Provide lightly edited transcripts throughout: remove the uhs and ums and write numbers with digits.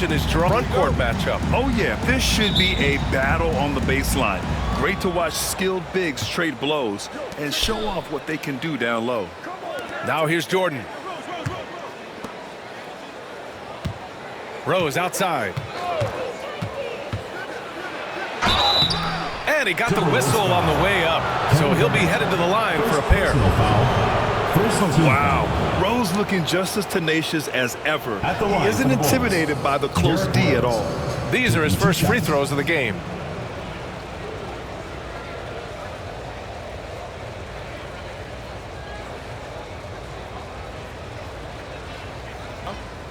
in his front court matchup. Oh, yeah, this should be a battle on the baseline. Great to watch skilled bigs trade blows and show off what they can do down low. Now here's Jordan. Rose outside. And he got the whistle on the way up, so he'll be headed to the line for a pair. Wow, Rose looking just as tenacious as ever. He isn't intimidated by the close D at all. These are his first free throws of the game.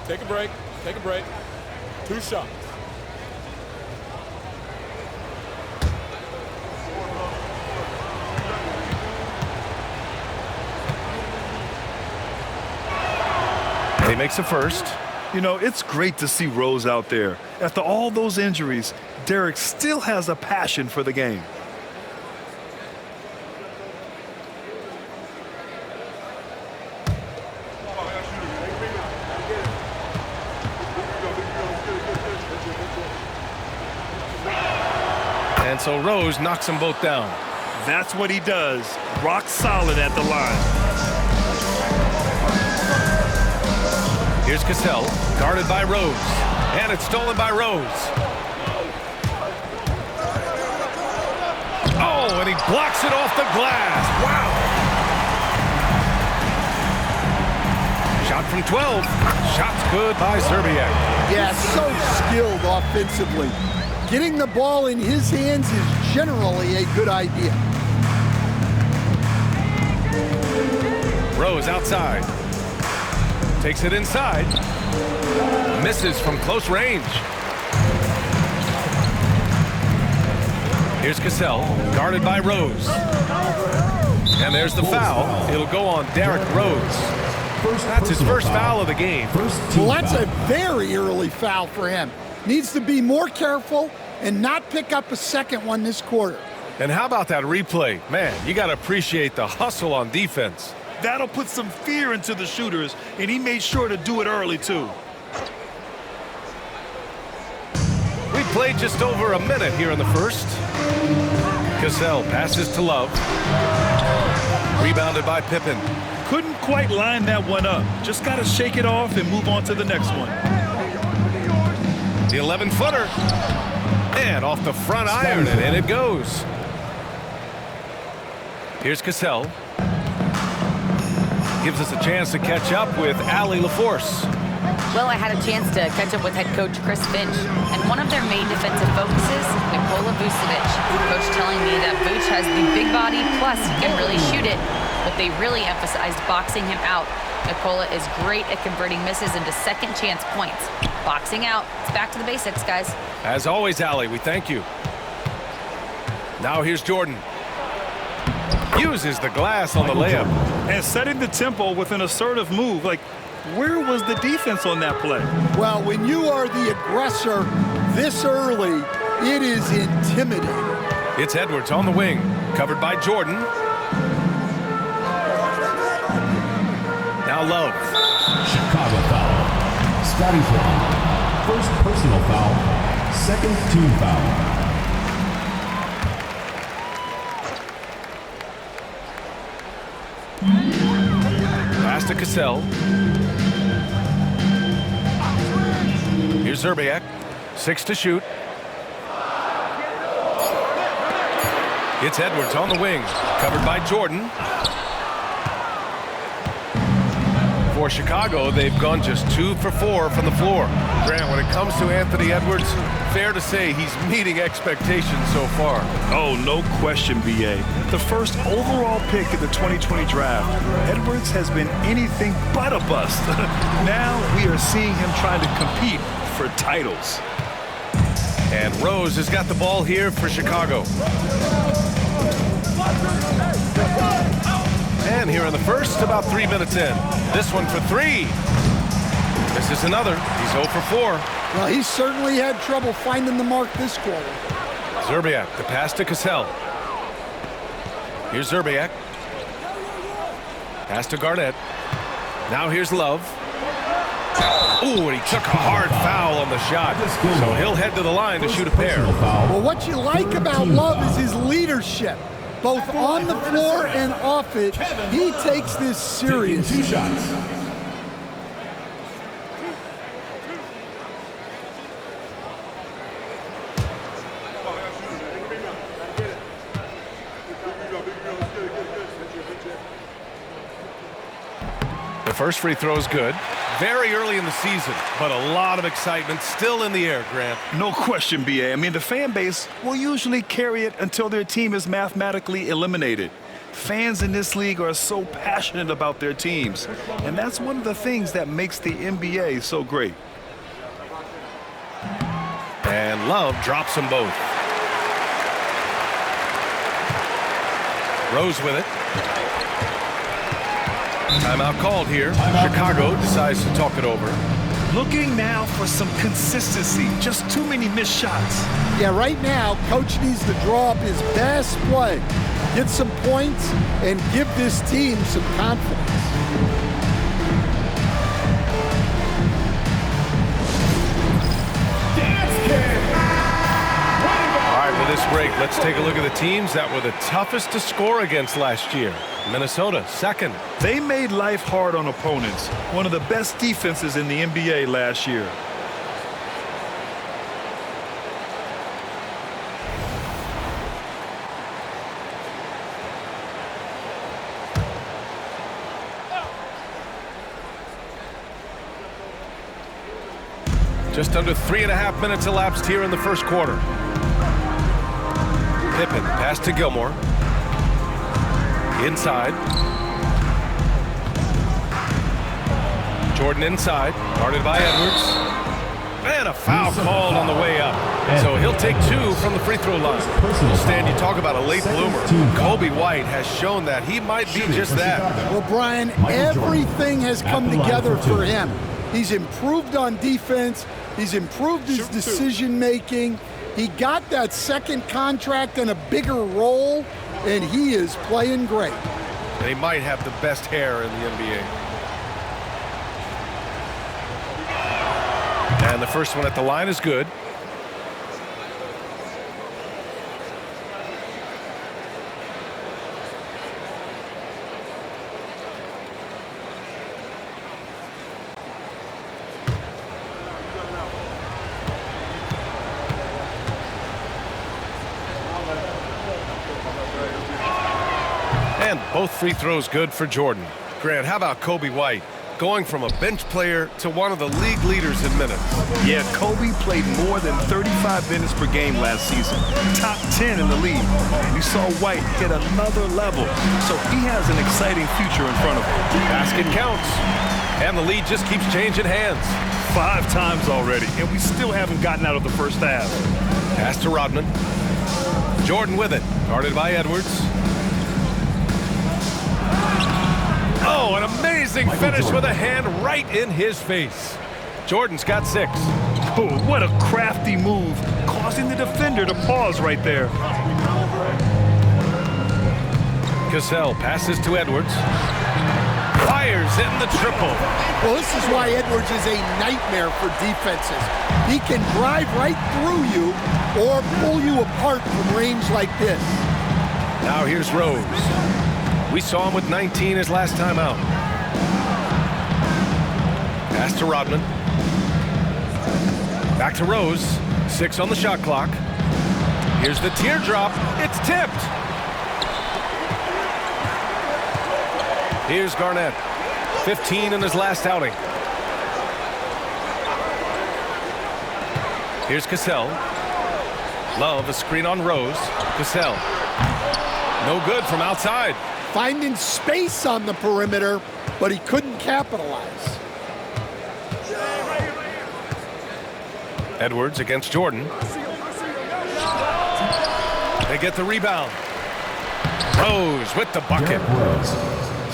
Take a break. Take a break. 2 shots. And he makes a first. You know, it's great to see Rose out there. After all those injuries, Derek still has a passion for the game. And so Rose knocks them both down. That's what he does. Rock solid at the line. Here's Cassell, guarded by Rose. And it's stolen by Rose. Oh, and he blocks it off the glass. Wow. Shot from 12. Shot's good by Zerbiak. Yeah, so skilled offensively. Getting the ball in his hands is generally a good idea. Rose outside. Takes it inside. Misses from close range. Here's Cassell, guarded by Rose. And there's the foul. It'll go on Derrick Rose. That's his first foul of the game. Well, that's a very early foul for him. Needs to be more careful and not pick up a second one this quarter. And how about that replay? Man, you got to appreciate the hustle on defense. That'll put some fear into the shooters, and he made sure to do it early, too. We played just over a minute here in the first. Cassell passes to Love. Rebounded by Pippen. Couldn't quite line that one up. Just got to shake it off and move on to the next one. The 11-footer. And off the front iron, and in it goes. Here's Cassell. Gives us a chance to catch up with Allie LaForce. Well, I had a chance to catch up with head coach Chris Finch, and one of their main defensive focuses, Nikola Vucevic. Coach telling me that Vuce has the big body, plus he can really shoot it, but they really emphasized boxing him out. Nikola is great at converting misses into second chance points. Boxing out. It's back to the basics, guys. As always, Allie, we thank you. Now here's Jordan. Uses the glass on the layup. And setting the tempo with an assertive move. Like, where was the defense on that play? Well, when you are the aggressor this early, it is intimidating. It's Edwards on the wing, covered by Jordan. Now Love. Chicago foul. Scottie Pippen. First personal foul. Second team foul. Pass to Cassell. Here's Zerbiak. 6 to shoot. It's Edwards on the wing, covered by Jordan. For Chicago, they've gone just 2 for 4 from the floor. Grant, when it comes to Anthony Edwards, fair to say he's meeting expectations so far. Oh, no question, B.A. The first overall pick in the 2020 draft, Edwards has been anything but a bust. Now we are seeing him trying to compete for titles. And Rose has got the ball here for Chicago. And here in the first, about 3 minutes in. This one for 3. This is another. He's 0 for 4. Well, he certainly had trouble finding the mark this quarter. Zerbiak, the pass to Cassell. Here's Zerbiak. Pass to Garnett. Now here's Love. Ooh, and he took a hard foul on the shot. So he'll head to the line to shoot a pair. Well, what you like about Love is his leadership, both on the floor and off it. He takes this serious. 2 shots. The first free throw is good. Very early in the season, but a lot of excitement still in the air, Grant. No question, B.A. I mean, the fan base will usually carry it until their team is mathematically eliminated. Fans in this league are so passionate about their teams, and that's one of the things that makes the NBA so great. And Love drops them both. Rose with it. Timeout called here. Chicago decides to talk it over. Looking now for some consistency. Just too many missed shots. Yeah, right now, Coach needs to draw up his best play, get some points, and give this team some confidence. All right, with this break, let's take a look at the teams that were the toughest to score against last year. Minnesota, second. They made life hard on opponents. One of the best defenses in the NBA last year. Just under 3.5 minutes elapsed here in the first quarter. Pippen, pass to Gilmore. Inside. Jordan inside, guarded by Edwards. And a foul called on the way up. So he'll take 2 from the free throw line. Stan, you talk about a late bloomer. Kobe White has shown that he might be just that. Well, Brian, everything has come together for him. He's improved on defense. He's improved his decision-making. He got that second contract and a bigger role, and he is playing great. And he might have the best hair in the NBA. And the first one at the line is good. And both free throws good for Jordan. Grant, how about Kobe White? Going from a bench player to one of the league leaders in minutes. Yeah, Kobe played more than 35 minutes per game last season. Top 10 in the league. We saw White hit another level, so he has an exciting future in front of him. Basket counts. And the lead just keeps changing hands. 5 times already, and we still haven't gotten out of the first half. Pass to Rodman. Jordan with it, guarded by Edwards. Oh, an amazing finish with a hand right in his face. Jordan's got 6. Oh, what a crafty move, causing the defender to pause right there. Cassell passes to Edwards. Fires in the triple. Well, this is why Edwards is a nightmare for defenses. He can drive right through you or pull you apart from range like this. Now here's Rose. We saw him with 19 his last time out. Pass to Rodman. Back to Rose. 6 on the shot clock. Here's the teardrop. It's tipped. Here's Garnett. 15 in his last outing. Here's Cassell. Love, a screen on Rose. Cassell. No good from outside. Finding space on the perimeter, but he couldn't capitalize. Edwards against Jordan. They get the rebound. Rose with the bucket.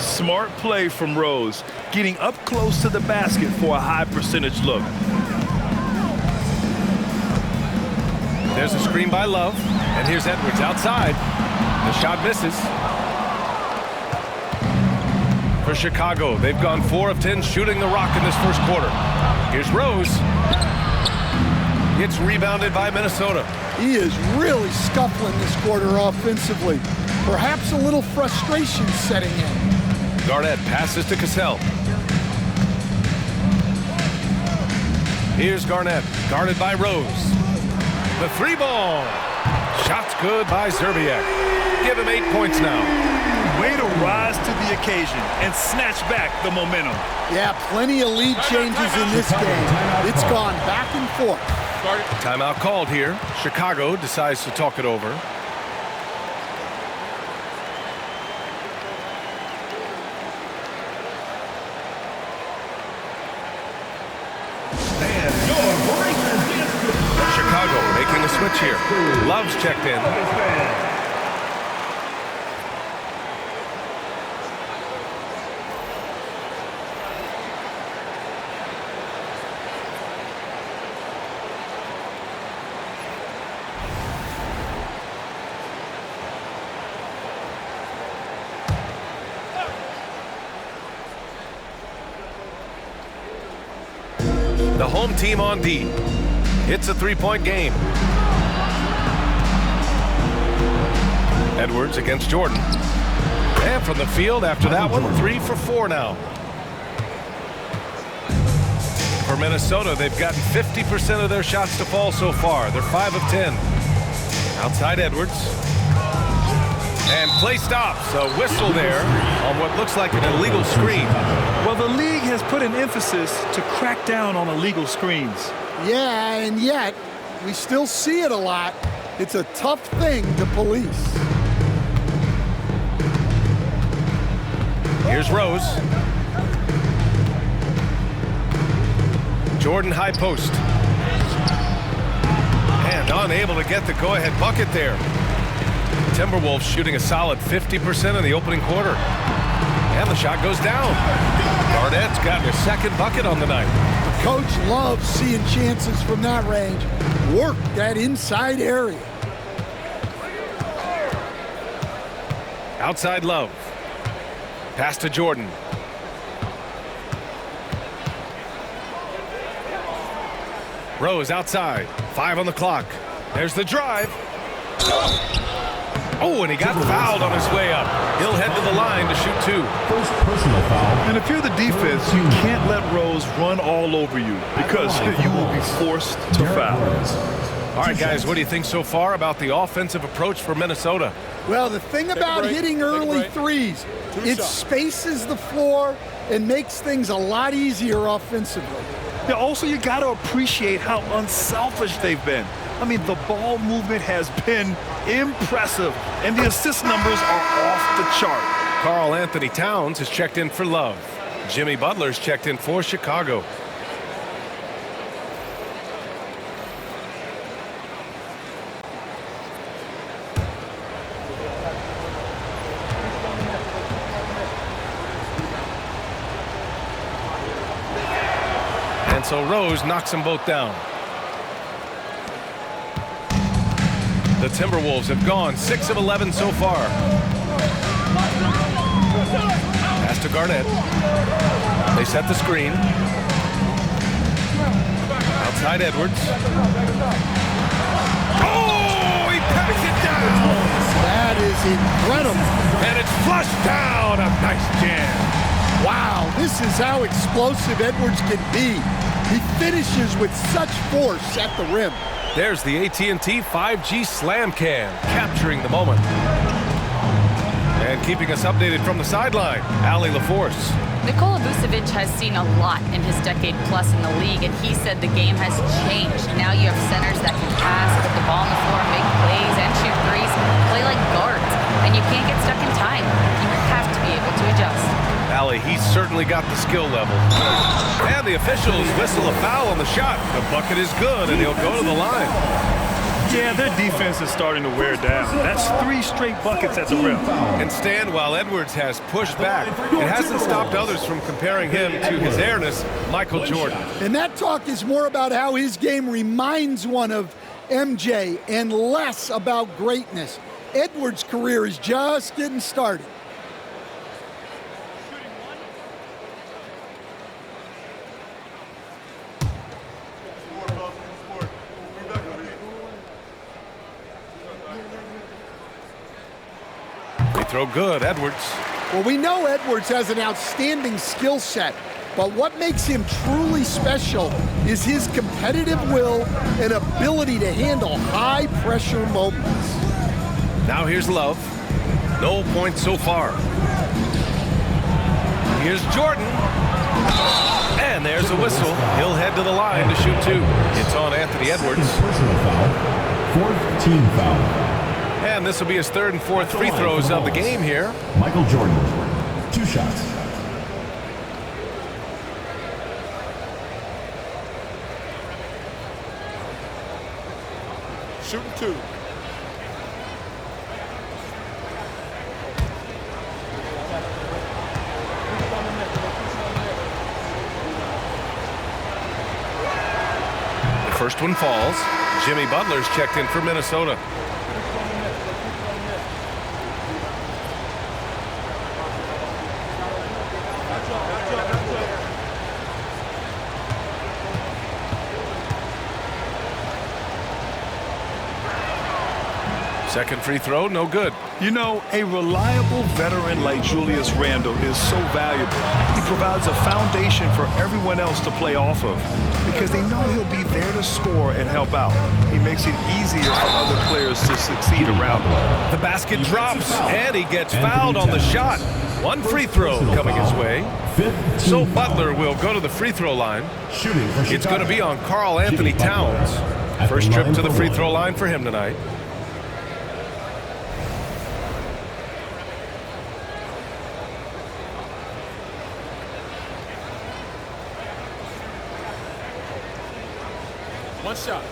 Smart play from Rose, getting up close to the basket for a high percentage look. There's a screen by Love, and here's Edwards outside. The shot misses. For Chicago, they've gone 4 of 10 shooting the rock in this first quarter. Here's Rose. It's rebounded by Minnesota. He is really scuffling this quarter offensively. Perhaps a little frustration setting in. Garnett passes to Cassell. Here's Garnett, guarded by Rose. The three ball. Shot's good by Zerbiak. Give him 8 points now. Way to rise to the occasion and snatch back the momentum. Yeah, plenty of lead changes in this game. It's gone back and forth. Timeout called here. Chicago decides to talk it over. Chicago making a switch here. Love's checked in. The home team on D. It's a three-point game. Edwards against Jordan. And from the field after that one, 3 for 4 now. For Minnesota, they've gotten 50% of their shots to fall so far. They're 5 of 10. Outside Edwards. And play stops. A whistle there on what looks like an illegal screen. Well, the league has put an emphasis to crack down on illegal screens. Yeah, and yet, we still see it a lot. It's a tough thing to police. Here's Rose. Jordan high post. And unable to get the go-ahead bucket there. Timberwolves shooting a solid 50% in the opening quarter. And the shot goes down. Garnett's got his second bucket on the night. The coach loves seeing chances from that range. Work that inside area. Outside Love. Pass to Jordan. Rose outside. 5 on the clock. There's the drive. Oh, and he got fouled on his way up. He'll head to the line to shoot 2. First personal foul. And if you're the defense, you can't let Rose run all over you because you will be forced to foul. All right, guys, what do you think so far about the offensive approach for Minnesota? Well, the thing about hitting early threes, it spaces the floor and makes things a lot easier offensively. Yeah, also, you got to appreciate how unselfish they've been. I mean, the ball movement has been impressive, and the assist numbers are off the chart. Karl Anthony Towns has checked in for Love. Jimmy Butler's checked in for Chicago. And so Rose knocks them both down. The Timberwolves have gone 6 of 11 so far. Pass to Garnett. They set the screen. Outside Edwards. Oh, he packs it down. That is incredible. And it's flushed down. A nice jam. Wow, this is how explosive Edwards can be. He finishes with such force at the rim. There's the AT&T 5G Slam Cam, capturing the moment. And keeping us updated from the sideline, Allie LaForce. Nikola Vucevic has seen a lot in his decade plus in the league, and he said the game has changed. Now you have centers that can pass, put the ball on the floor, make plays, and shoot threes, play like guards. And you can't get stuck in time. You have to be able to adjust. Allie, he's certainly got the skill level. And the officials whistle a foul on the shot. The bucket is good, and he'll go to the line. Yeah, their defense is starting to wear down. That's 3 straight buckets at the rim. And Stan, while Edwards has pushed back, it hasn't stopped others from comparing him to his airness, Michael Jordan. And that talk is more about how his game reminds one of MJ and less about greatness. Edwards' career is just getting started. throw good, Edwards. Well, we know Edwards has an outstanding skill set, but what makes him truly special is his competitive will and ability to handle high-pressure moments. Now here's Love. No points so far. Here's Jordan. And there's a whistle. He'll head to the line to shoot two. It's on Anthony Edwards. Personal foul. Fourth team foul. And this will be his third and fourth free throws of the game here. Michael Jordan. 2 shots. Shooting 2. First one falls. Jimmy Butler's checked in for Minnesota. Second free throw, no good. You know, a reliable veteran like Julius Randle is so valuable. He provides a foundation for everyone else to play off of because they know he'll be there to score and help out. He makes it easier for other players to succeed around him. The basket drops, and he gets fouled on the shot. One free throw coming his way. So Butler will go to the free throw line. It's going to be on Karl Anthony Towns. First trip to the free throw line for him tonight. One shot.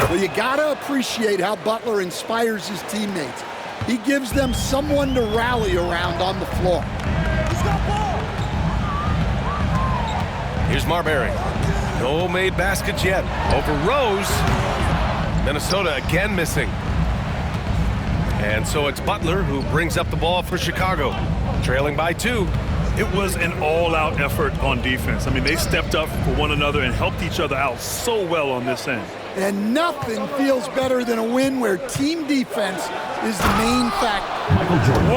Well, you gotta appreciate how Butler inspires his teammates. He gives them someone to rally around on the floor. Here's Marbury. No made baskets yet. Over Rose. Minnesota again missing. And so it's Butler who brings up the ball for Chicago, trailing by 2. It was an all-out effort on defense. I mean, they stepped up for one another and helped each other out so well on this end. And nothing feels better than a win where team defense is the main factor. Michael Jordan.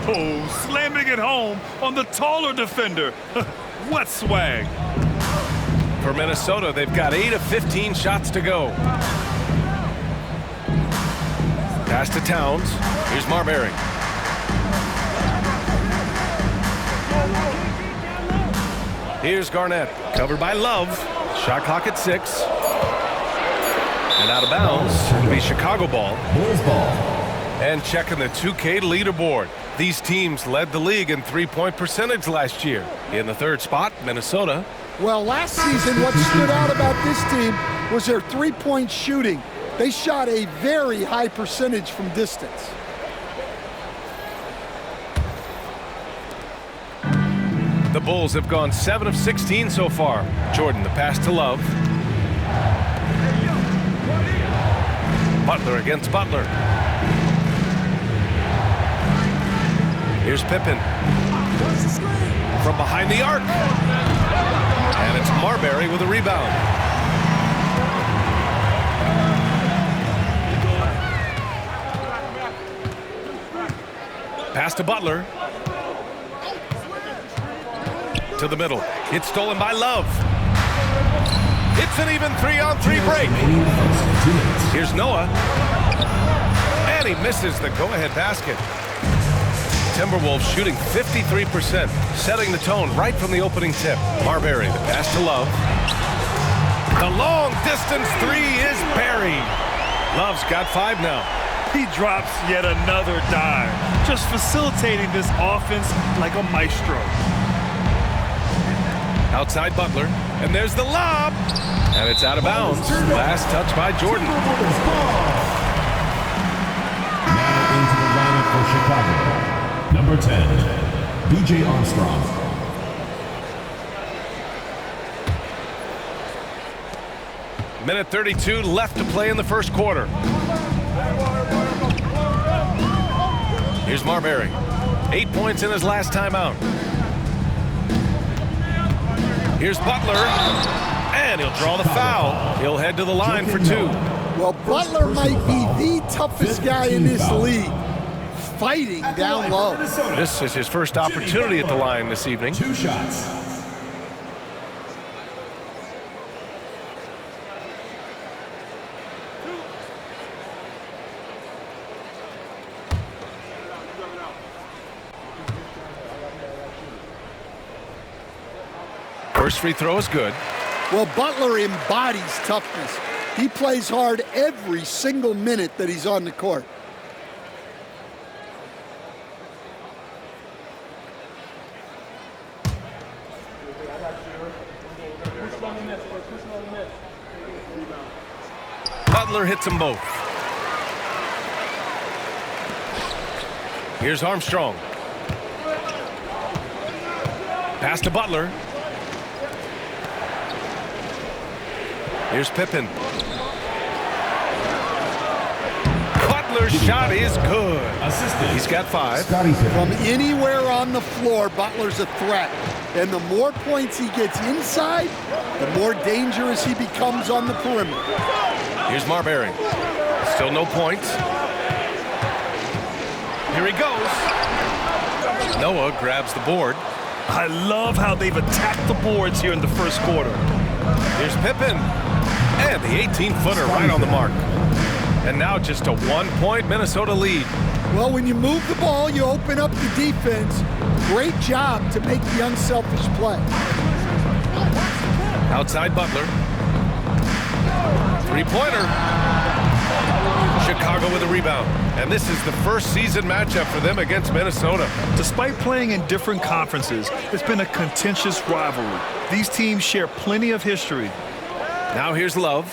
Whoa, slamming it home on the taller defender. What swag. For Minnesota, they've got 8 of 15 shots to go. Pass to Towns. Here's Marbury. Here's Garnett. Covered by Love. Shot clock at 6. And out of bounds. It'll be Chicago ball. Bulls ball. And checking the 2K leaderboard. These teams led the league in three-point percentage last year. In the third spot, Minnesota. Well, last season, what stood out about this team was their three-point shooting. They shot a very high percentage from distance. The Bulls have gone 7 of 16 so far. Jordan, the pass to Love. Butler against Butler. Here's Pippen. From behind the arc. And it's Marbury with a rebound. Pass to Butler. To the middle. It's stolen by Love. It's an even 3-on-3 break. Here's Noah. And he misses the go-ahead basket. Timberwolves shooting 53%, setting the tone right from the opening tip. Marbury, the pass to Love. The long-distance 3 is buried. Love's got 5 now. He drops yet another dime, just facilitating this offense like a maestro. Outside Butler, and there's the lob, and it's out of bounds. Last touch by Jordan. Now into the lineup for Chicago. Number 10, B.J. Armstrong. Minute 32 left to play in the first quarter. Here's Marbury. 8 points in his last time out. Here's Butler, and he'll draw the foul. He'll head to the line for 2. Well, Butler might be the toughest guy in this league, fighting down low. This is his first opportunity at the line this evening. 2 shots. First free throw is good. Well, Butler embodies toughness. He plays hard every single minute that he's on the court. Butler hits them both. Here's Armstrong. Pass to Butler. Here's Pippen. Butler's shot is good. Assistant. He's got 5. From anywhere on the floor, Butler's a threat. And the more points he gets inside, the more dangerous he becomes on the perimeter. Here's Marbury. Still no points. Here he goes. Noah grabs the board. I love how they've attacked the boards here in the first quarter. Here's Pippen. And the 18-footer right on the mark. And now just a 1-point Minnesota lead. Well, when you move the ball, you open up the defense. Great job to make the unselfish play. Outside Butler. 3-pointer. Chicago with a rebound. And this is the first season matchup for them against Minnesota. Despite playing in different conferences, it's been a contentious rivalry. These teams share plenty of history. Now here's Love.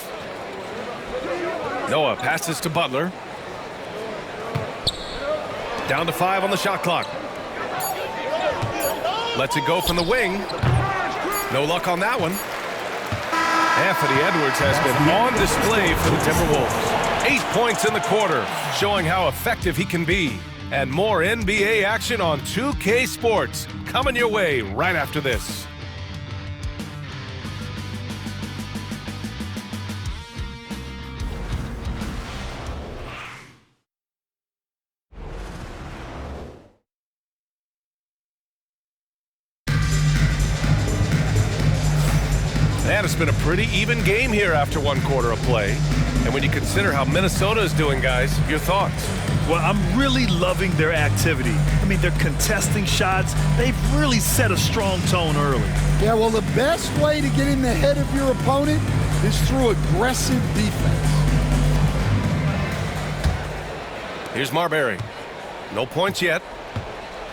Noah passes to Butler. Down to 5 on the shot clock. Lets it go from the wing. No luck on that one. Anthony Edwards has been on display for the Timberwolves. 8 points in the quarter, showing how effective he can be. And more NBA action on 2K Sports coming your way right after this. And it's been a pretty even game here after 1 quarter of play. And when you consider how Minnesota is doing, guys, your thoughts? Well, I'm really loving their activity. I mean, they're contesting shots. They've really set a strong tone early. Yeah, well, the best way to get in the head of your opponent is through aggressive defense. Here's Marbury. No points yet.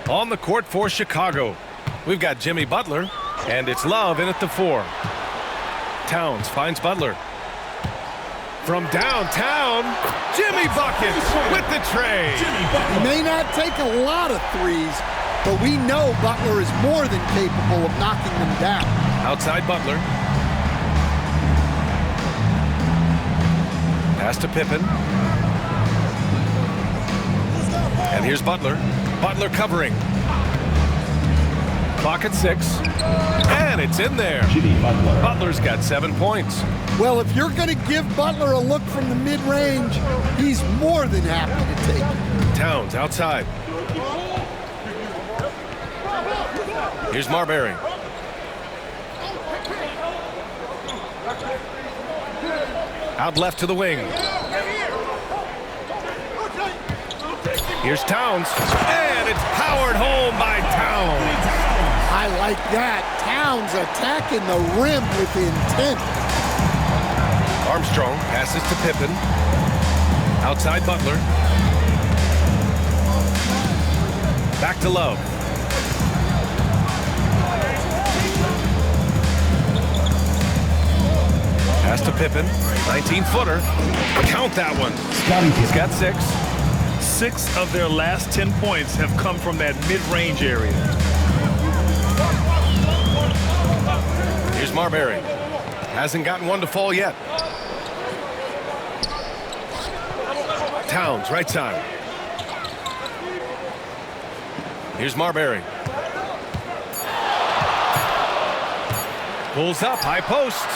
On the court for Chicago, we've got Jimmy Butler, and it's Love in at the 4. Towns finds Butler. From downtown, Jimmy buckets with the tray. He may not take a lot of threes, but we know Butler is more than capable of knocking them down. Outside Butler. Pass to Pippen. And here's Butler. Butler covering. Clock at 6. And it's in there. Butler's got 7 points. Well, if you're going to give Butler a look from the mid-range, he's more than happy to take it. Towns outside. Here's Marbury. Out left to the wing. Here's Towns. And it's powered home by Towns. I like that. Towns attacking the rim with intent. Armstrong passes to Pippen. Outside Butler. Back to Love. Pass to Pippen. 19-footer. Count that one. He's got 6. 6 of their last 10 points have come from that mid-range area. Here's Marbury. Hasn't gotten one to fall yet. Towns, right side. Here's Marbury. Pulls up, high post.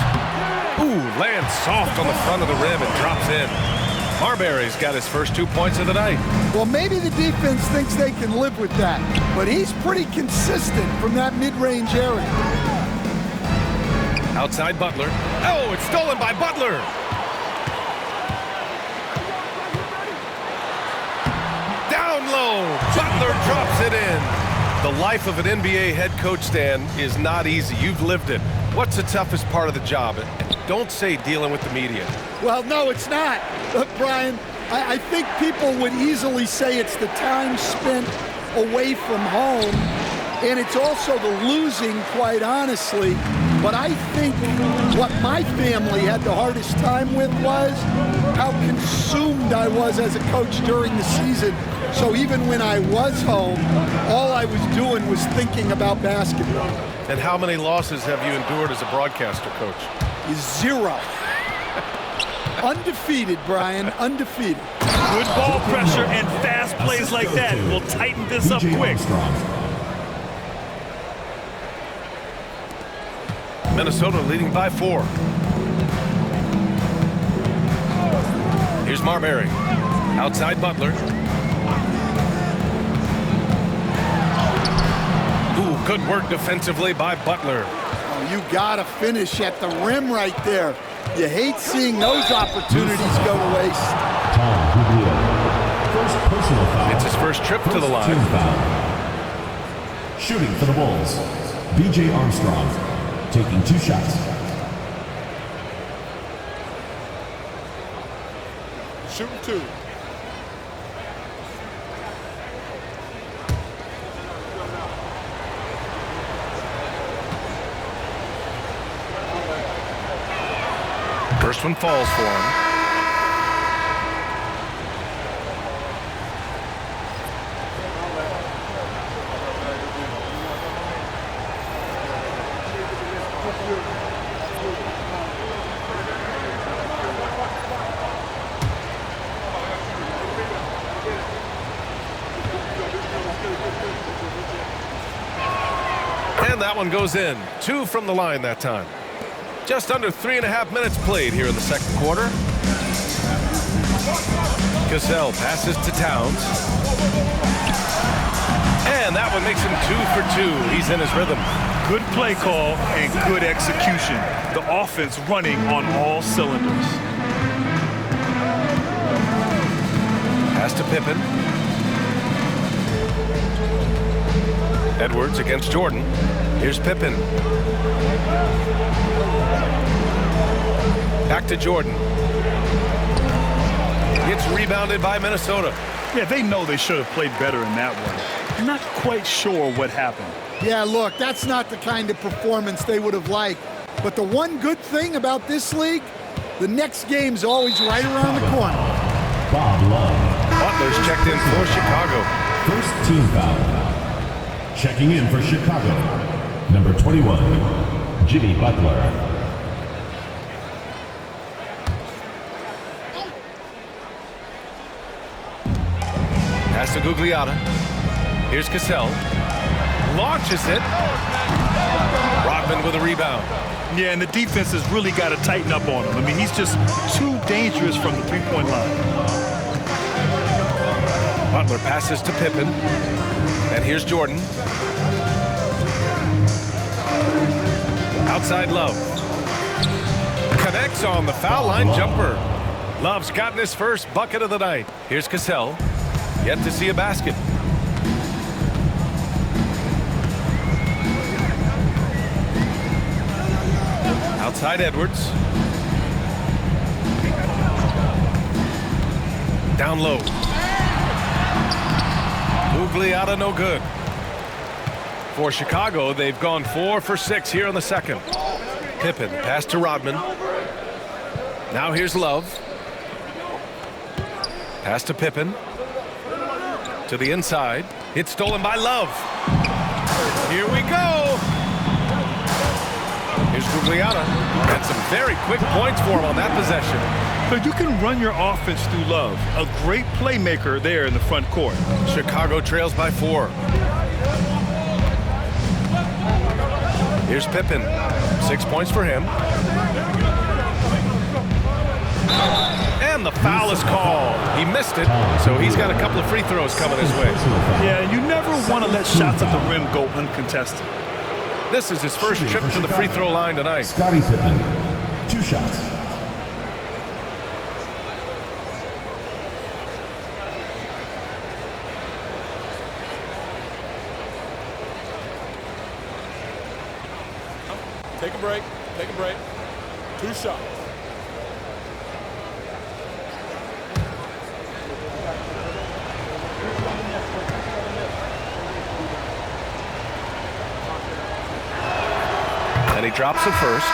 Ooh, lands soft on the front of the rim and drops in. Marbury's got his first 2 points of the night. Well, maybe the defense thinks they can live with that, but he's pretty consistent from that mid-range area. Outside Butler. Oh, it's stolen by Butler. Down low. Butler drops it in. The life of an NBA head coach, Stan, is not easy. You've lived it. What's the toughest part of the job? Don't say dealing with the media. Well, no, it's not. Look, Brian, I think people would easily say it's the time spent away from home, and it's also the losing, quite honestly. But I think what my family had the hardest time with was how consumed I was as a coach during the season. So even when I was home, all I was doing was thinking about basketball. And how many losses have you endured as a broadcaster, Coach? 0. Undefeated, Brian, undefeated. Good ball pressure and fast plays like that will tighten this up quick. Minnesota leading by 4. Here's Marbury. Outside Butler. Ooh, good work defensively by Butler. Oh, you gotta finish at the rim right there. You hate seeing those opportunities go to waste. First personal foul. It's his first trip to the line. Team foul. Shooting for the Bulls, B.J. Armstrong, taking 2 shots. Shooting 2. First one falls for him. And that one goes in. 2 from the line that time. Just under 3.5 minutes played here in the second quarter. Cassell passes to Towns. And that one makes him 2 for 2. He's in his rhythm. Good play call and good execution. The offense running on all cylinders. Pass to Pippen. Edwards against Jordan. Here's Pippen. Back to Jordan. It's rebounded by Minnesota. Yeah, they know they should have played better in that one. I'm not quite sure what happened. Yeah, look, that's not the kind of performance they would have liked. But the one good thing about this league, the next game's always right around the corner. Bob Love. Butler's checked in for Chicago. First team foul. Checking in for Chicago, number 21, Jimmy Butler. Pass to Gugliotta. Here's Cassell. Launches it. Rodman with a rebound. Yeah, and the defense has really got to tighten up on him. I mean, he's just too dangerous from the three-point line. Butler passes to Pippen. And here's Jordan. Outside Love. Connects on the foul line jumper. Love's gotten his first bucket of the night. Here's Cassell. Yet to see a basket. Outside Edwards. Down low. Gugliotta no good. For Chicago, they've gone 4 for 6 here in the second. Pippen, pass to Rodman. Now here's Love. Pass to Pippen. To the inside. It's stolen by Love. Here we go. Here's Gugliotta. And some very quick points for him on that possession. But you can run your offense through Love. A great playmaker there in the front court. Chicago trails by 4. Here's Pippen. 6 points for him. And the foul is called. He missed it, so he's got a couple of free throws coming his way. Yeah, you never want to let shots at the rim go uncontested. This is his first trip to the free throw line tonight. Scottie Pippen, 2 shots. Take a break. Take a break. 2 shots. And he drops it first.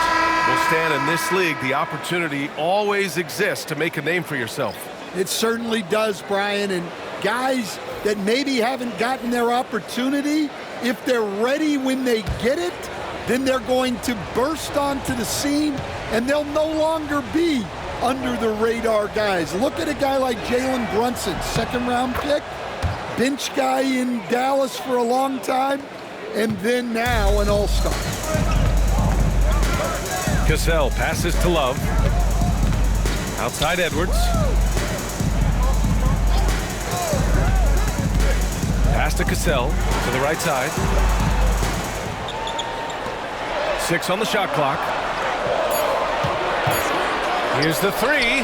Will stand in this league. The opportunity always exists to make a name for yourself. It certainly does, Brian. And guys that maybe haven't gotten their opportunity, if they're ready when they get it, then they're going to burst onto the scene, and they'll no longer be under the radar guys. Look at a guy like Jalen Brunson, second-round pick, bench guy in Dallas for a long time, and then now an all-star. Cassell passes to Love. Outside Edwards. Pass to Cassell to the right side. 6 on the shot clock. Here's the 3.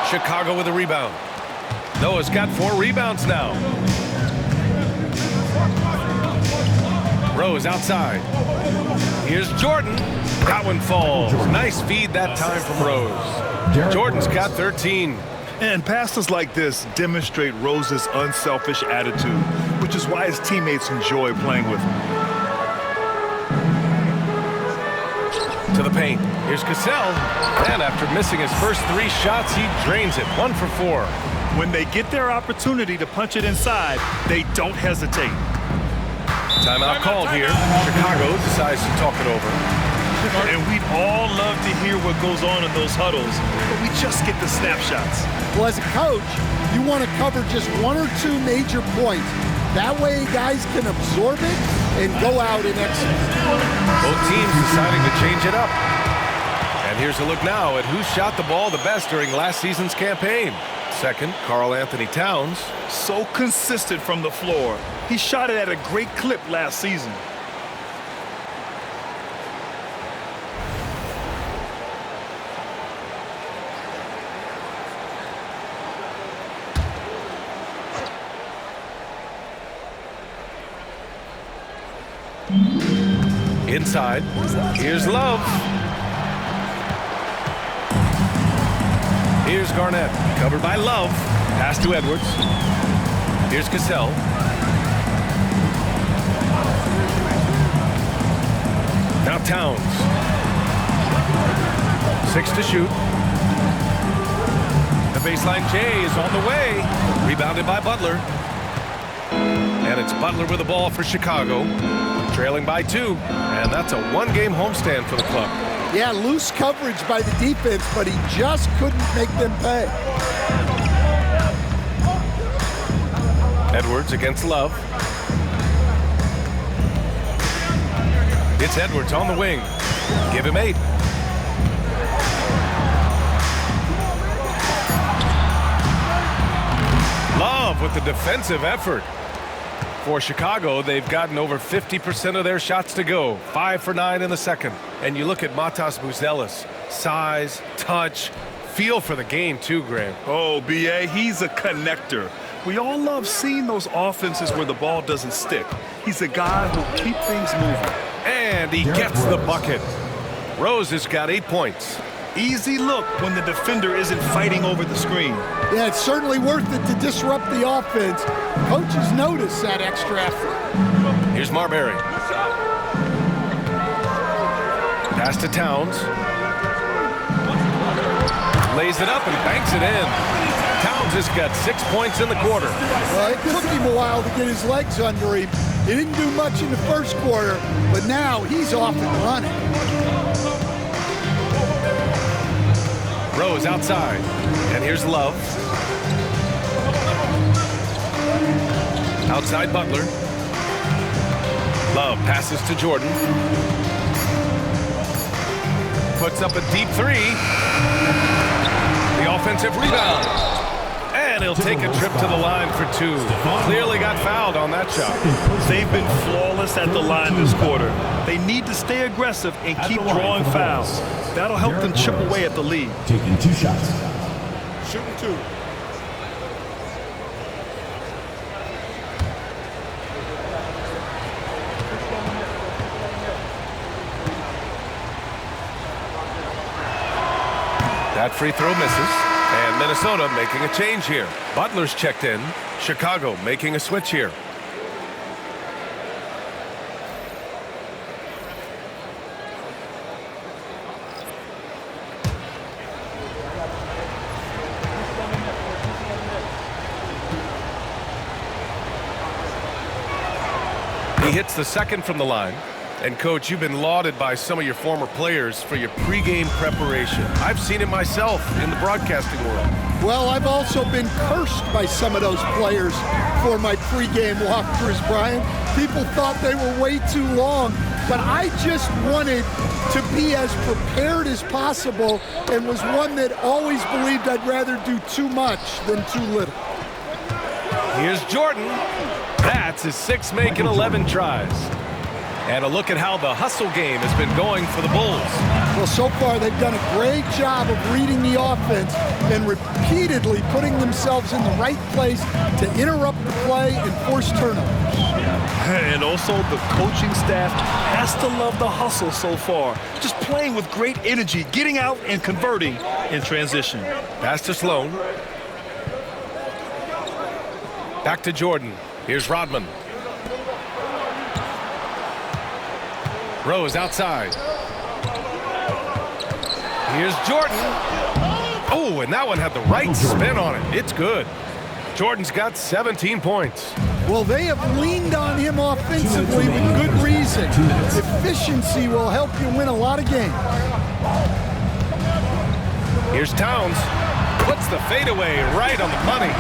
Chicago with a rebound. Noah's got 4 rebounds now. Rose outside. Here's Jordan. That one falls. Nice feed that time from Rose. Jordan's got 13. And passes like this demonstrate Rose's unselfish attitude, which is why his teammates enjoy playing with him. To the paint. Here's Cassell. And after missing his first 3 shots, he drains it. 1 for 4. When they get their opportunity to punch it inside, they don't hesitate. Timeout called here. Chicago decides to talk it over. And we'd all love to hear what goes on in those huddles, but we just get the snapshots. Well, as a coach, you want to cover just 1 or 2 major points. That way guys can absorb it and go out and execute. Both teams deciding to change it up. And here's a look now at who shot the ball the best during last season's campaign. Second, Karl Anthony Towns. So consistent from the floor. He shot it at a great clip last season. Inside. Here's Love. Here's Garnett. Covered by Love. Pass to Edwards. Here's Cassell. Now Towns. 6 to shoot. The baseline J is on the way. Rebounded by Butler. And it's Butler with the ball for Chicago. Trailing by 2. And that's a 1-game homestand for the club. Yeah, loose coverage by the defense, but he just couldn't make them pay. Edwards against Love. It's Edwards on the wing. Give him 8. Love with the defensive effort. For Chicago, they've gotten over 50% of their shots to go. 5 for 9 in the second. And you look at Matas Buzelis. Size, touch, feel for the game too, Grant. Oh, B.A., he's a connector. We all love seeing those offenses where the ball doesn't stick. He's a guy who'll keep things moving. And he gets the bucket. Rose has got 8 points. Easy look when the defender isn't fighting over the screen. Yeah, it's certainly worth it to disrupt the offense. Coaches notice that extra effort. Here's Marbury. Pass to Towns. Lays it up and banks it in. Towns has got 6 points in the quarter. Well, it took him a while to get his legs under him. He didn't do much in the first quarter, but now he's off and running. Rose outside. And here's Love. Outside Butler. Love passes to Jordan. puts up a deep three. The offensive rebound. And he'll take a trip to the line for two. Clearly got fouled on that shot. They've been flawless at the line this quarter. They need to stay aggressive and keep drawing fouls. That'll help them chip away at the lead. Taking 2 shots. Shooting 2. That free throw misses. And Minnesota making a change here. Butler's checked in. Chicago making a switch here. He hits the second from the line. And, Coach, you've been lauded by some of your former players for your pregame preparation. I've seen it myself in the broadcasting world. Well, I've also been cursed by some of those players for my pregame walkthroughs, Brian. People thought they were way too long, but I just wanted to be as prepared as possible and was one that always believed I'd rather do too much than too little. Here's Jordan. That's his 6th make in 11 tries. And a look at how the hustle game has been going for the Bulls. Well, so far they've done a great job of reading the offense and repeatedly putting themselves in the right place to interrupt the play and force turnovers. And also the coaching staff has to love the hustle so far. Just playing with great energy, getting out and converting in transition. Pass to Sloan. Back to Jordan. Here's Rodman. Rose outside. Here's Jordan. Oh, and that one had the right spin on it. It's good. Jordan's got 17 points. Well, they have leaned on him offensively with good reason. Efficiency will help you win a lot of games. Here's Towns. Puts the fadeaway right on the money.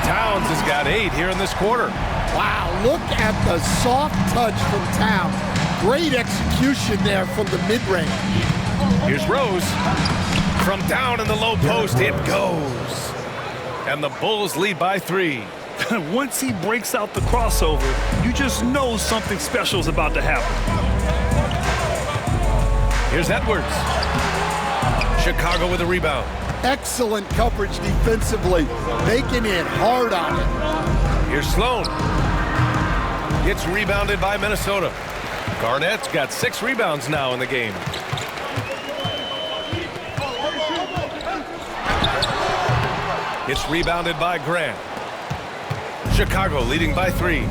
Towns has got 8 here in this quarter. Wow, look at the soft touch from Towns. Great execution there from the mid-range. Here's Rose. From down in the low post, it goes. And the Bulls lead by 3. Once he breaks out the crossover, you just know something special is about to happen. Here's Edwards. Chicago with a rebound. Excellent coverage defensively, making it hard on him. Here's Sloan. Gets rebounded by Minnesota. Garnett's got 6 rebounds now in the game. It's rebounded by Grant. Chicago leading by 3.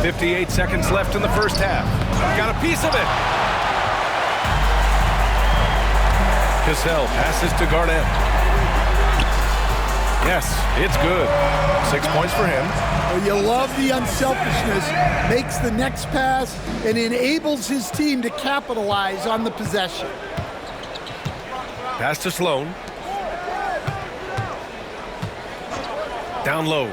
58 seconds left in the first half. Got a piece of it. Cassell passes to Garnett. Yes, it's good. 6 points for him. Well, you love the unselfishness. Makes the next pass and enables his team to capitalize on the possession. Pass to Sloan. Down low.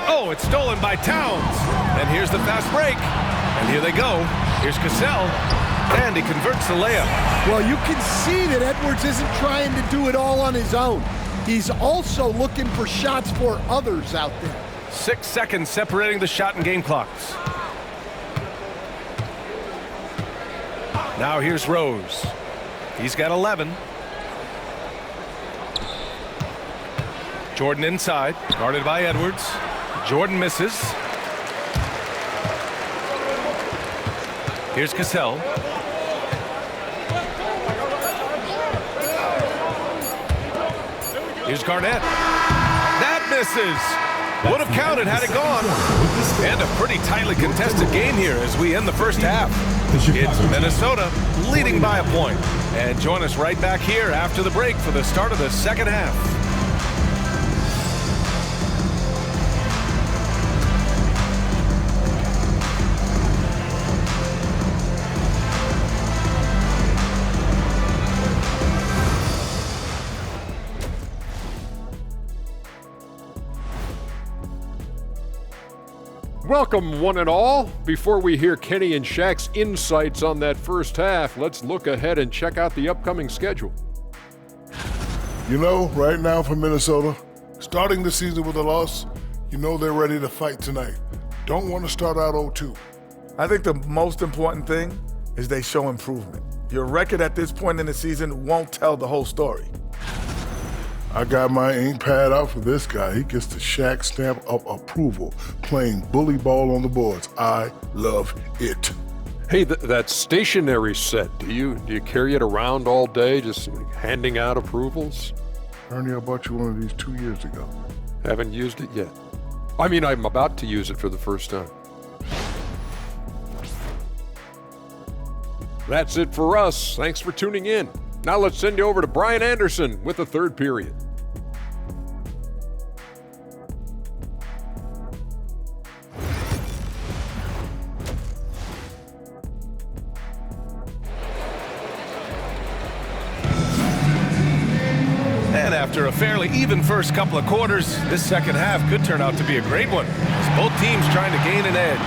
Oh, it's stolen by Towns. And here's the fast break. And here they go. Here's Cassell. And he converts the layup. Well, you can see that Edwards isn't trying to do it all on his own. He's also looking for shots for others out there. 6 seconds separating the shot and game clocks. Now here's Rose. He's got 11. Jordan inside, guarded by Edwards. Jordan misses. Here's Cassell. Here's Garnett. That misses. Would have counted had it gone. And a pretty tightly contested game here as we end the first half. It's Minnesota leading by a point. And join us right back here after the break for the start of the second half. Welcome, one and all. Before we hear Kenny and Shaq's insights on that first half, let's look ahead and check out the upcoming schedule. You know, right now for Minnesota, starting the season with a loss, you know they're ready to fight tonight. Don't want to start out 0-2. I think the most important thing is they show improvement. Your record at this point in the season won't tell the whole story. I got my ink pad out for this guy. He gets the Shaq stamp of approval, playing bully ball on the boards. I love it. Hey, that stationery set, do you carry it around all day, just handing out approvals? Ernie, I bought you one of these 2 years ago. Haven't used it yet. I mean, I'm about to use it for the first time. That's it for us. Thanks for tuning in. Now let's send you over to Brian Anderson with the third period. And after a fairly even first couple of quarters, this second half could turn out to be a great one, as both teams trying to gain an edge.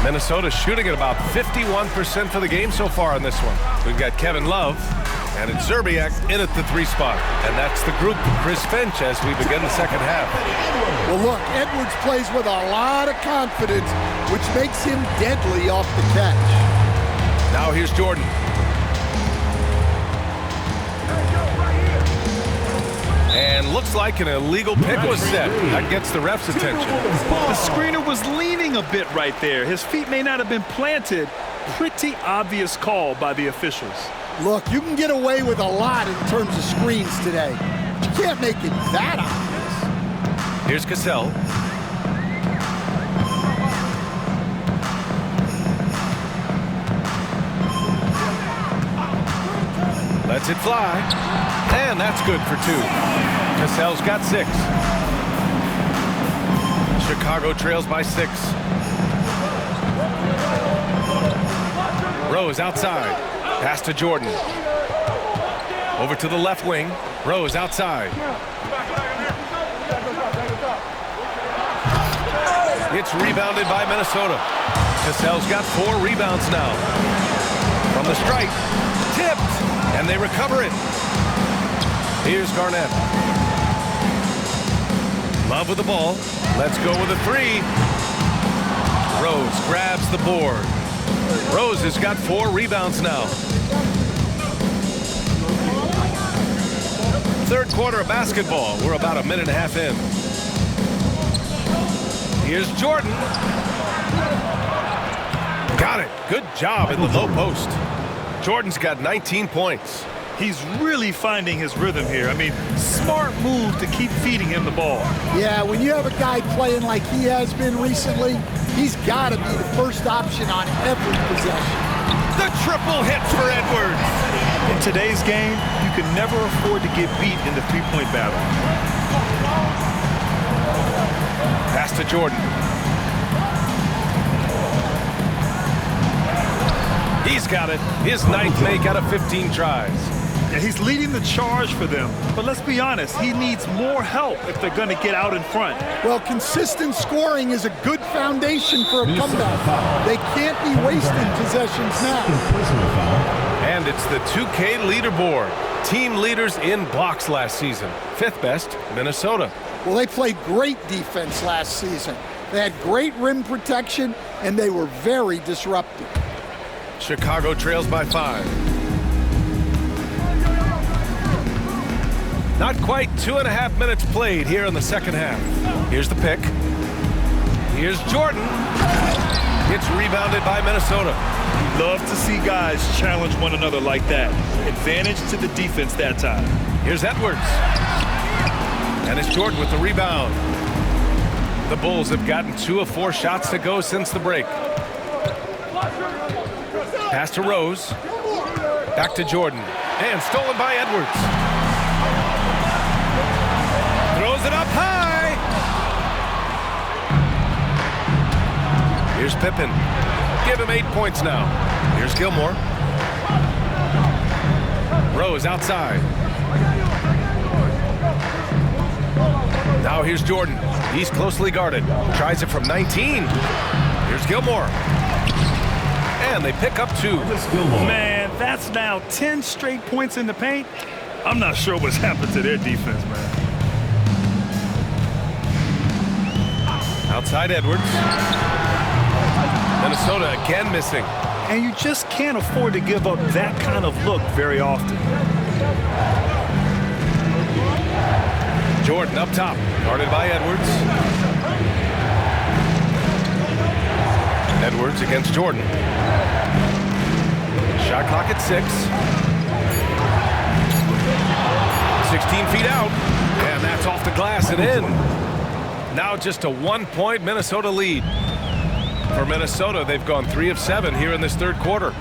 Minnesota shooting at about 51% for the game so far in this one. We've got Kevin Love, and it's Zerbiak in at the 3 spot. And that's the group for Chris Finch as we begin the second half. Well, look, Edwards plays with a lot of confidence, which makes him deadly off the catch. Now here's Jordan. And looks like an illegal pick was set. That gets the ref's attention. The screener was leaning a bit right there. His feet may not have been planted. Pretty obvious call by the officials. Look, you can get away with a lot in terms of screens today. But you can't make it that obvious. Here's Cassell. Lets it fly. And that's good for 2. Cassell's got 6. Chicago trails by 6. Rose outside. Pass to Jordan. Over to the left wing. Rose outside. It's rebounded by Minnesota. Cassell's got 4 rebounds now. From the stripe. Tipped. And they recover it. Here's Garnett. Love with the ball. Let's go with a 3. Rose grabs the board. Rose has got 4 rebounds now. Third quarter of basketball. We're about a minute and a half in. Here's Jordan. Got it. Good job in the low post. Jordan's got 19 points. He's really finding his rhythm here. I mean, smart move to keep feeding him the ball. Yeah, when you have a guy playing like he has been recently, he's got to be the first option on every possession. The triple hits for Edwards. In today's game, you can never afford to get beat in the three-point battle. Pass to Jordan. He's got it. His 9th make out of 15 tries. Yeah, he's leading the charge for them. But let's be honest, he needs more help if they're going to get out in front. Well, consistent scoring is a good foundation for a comeback. They can't be wasting possessions now. And it's the 2K leaderboard. Team leaders in blocks last season. 5th best, Minnesota. Well, they played great defense last season. They had great rim protection, and they were very disruptive. Chicago trails by 5. Not quite 2.5 minutes played here in the second half. Here's the pick. Here's Jordan. It's rebounded by Minnesota. Love to see guys challenge one another like that. Advantage to the defense that time. Here's Edwards. And it's Jordan with the rebound. The Bulls have gotten 2 of 4 shots to go since the break. Pass to Rose. Back to Jordan. And stolen by Edwards. Throws it up high. Here's Pippen. Give him 8 points now. Here's Gilmore. Rose outside. Now here's Jordan. He's closely guarded. Tries it from 19. Here's Gilmore. And they pick up 2. Man, that's now 10 straight points in the paint. I'm not sure what's happened to their defense, man. Outside Edwards. Minnesota again missing. And you just can't afford to give up that kind of look very often. Jordan up top, guarded by Edwards. Edwards against Jordan. Shot clock at 6. 16 feet out, and that's off the glass and in. Now just a 1-point Minnesota lead. For Minnesota, they've gone 3 of 7 here in this third quarter.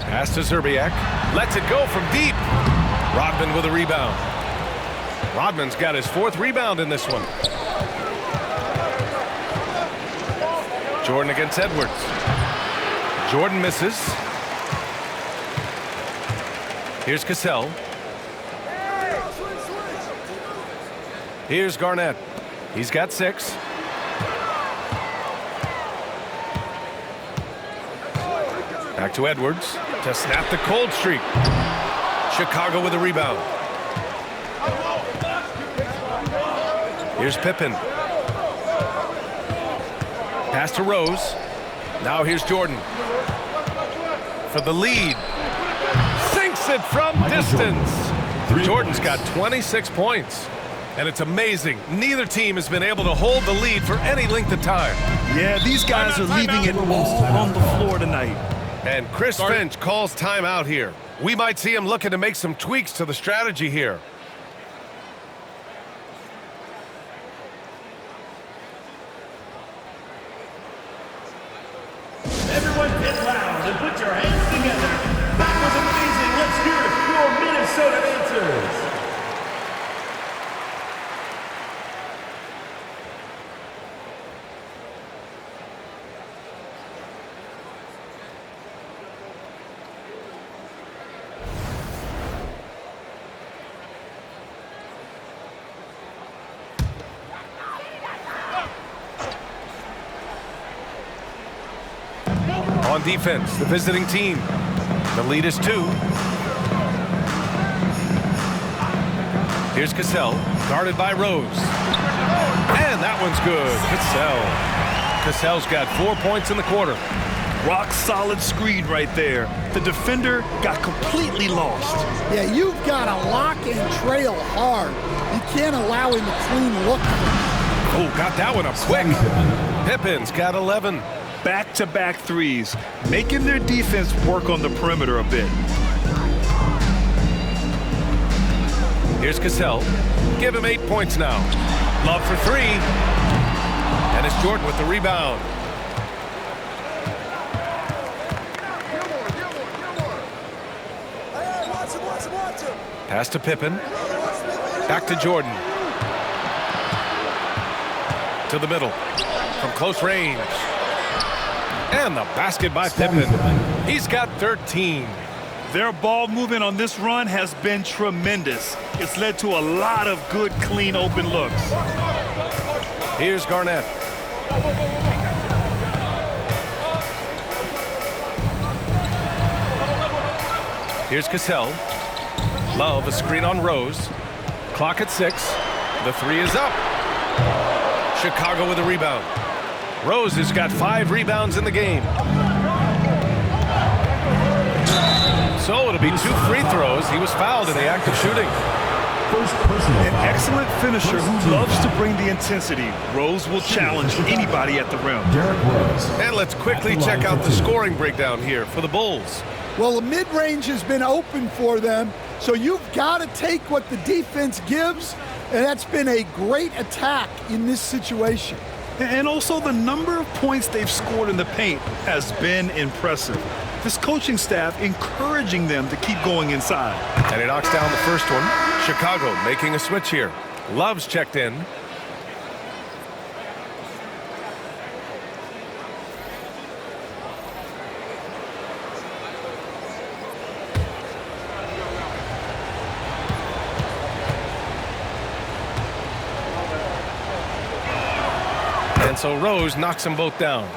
Pass to Zerbiak. Lets it go from deep. Rodman with a rebound. Rodman's got his 4th rebound in this one. Jordan against Edwards. Jordan misses. Here's Cassell. Here's Garnett. He's got 6. Back to Edwards to snap the cold streak. Chicago with a rebound. Here's Pippen. Pass to Rose. Now here's Jordan. For the lead. Sinks it from distance. Jordan's got 26 points. And it's amazing. Neither team has been able to hold the lead for any length of time. Yeah, these guys are leaving it all on the floor tonight. And Chris Finch calls timeout here. We might see him looking to make some tweaks to the strategy here. Everyone get loud and put your hands together. That was amazing. Let's hear it for Minnesota answers. On defense, the visiting team. The lead is 2. Here's Cassell, guarded by Rose. And that one's good. Cassell's got 4 points in the quarter. Rock solid screen right there. The defender got completely lost. Yeah, you've got to lock and trail hard. You can't allow him a clean look. Oh, got that one up quick. Pippen's got 11. Back-to-back threes, making their defense work on the perimeter a bit. Here's Cassell. Give him 8 points now. Love for 3. And it's Jordan with the rebound. Pass to Pippen. Back to Jordan. To the middle. From close range. And the basket by Pippen. He's got 13. Their ball movement on this run has been tremendous. It's led to a lot of good, clean, open looks. Here's Garnett. Here's Cassell. Love, a screen on Rose. Clock at 6. The 3 is up. Chicago with a rebound. Rose has got 5 rebounds in the game. So it'll be 2 free throws. He was fouled in the act of shooting. An excellent finisher who loves to bring the intensity. Rose will challenge anybody at the rim. And let's quickly check out the scoring breakdown here for the Bulls. Well, the mid-range has been open for them, so you've got to take what the defense gives, and that's been a great attack in this situation. And also the number of points they've scored in the paint has been impressive. This coaching staff encouraging them to keep going inside. And he knocks down the first one. Chicago making a switch here. Love's checked in. And so Rose knocks them both down.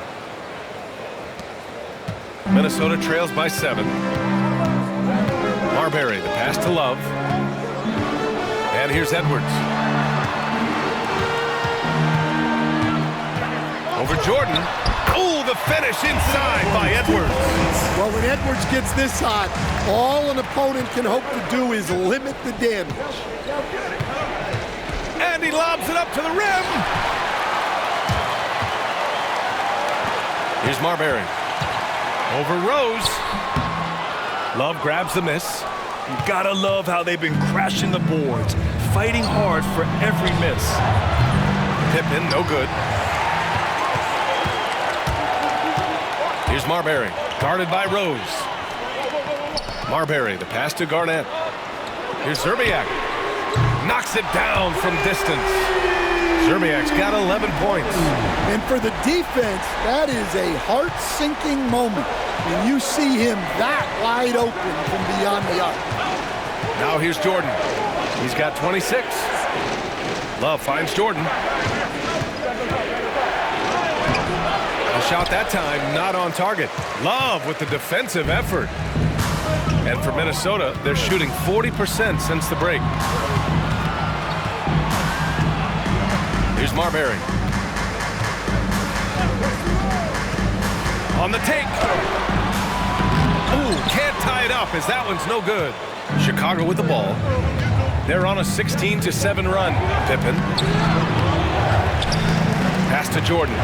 Minnesota trails by 7. Marbury, the pass to Love. And here's Edwards. Over Jordan. Oh, the finish inside by Edwards. Well, when Edwards gets this hot, all an opponent can hope to do is limit the damage. And he lobs it up to the rim. Here's Marbury. Over Rose. Love grabs the miss. You gotta love how they've been crashing the boards, fighting hard for every miss. Pippen, no good. Here's Marbury, guarded by Rose. Marbury, the pass to Garnett. Here's Zerbiak. Knocks it down from distance. Zerbiak's got 11 points. And for the defense, that is a heart-sinking moment when you see him that wide open from beyond the arc. Now here's Jordan. He's got 26. Love finds Jordan. The shot that time not on target. Love with the defensive effort. And for Minnesota, they're shooting 40% since the break. Here's Marbury. On the take. Ooh, can't tie it up as that one's no good. Chicago with the ball. They're on a 16-7 run. Pippen. Pass to Jordan.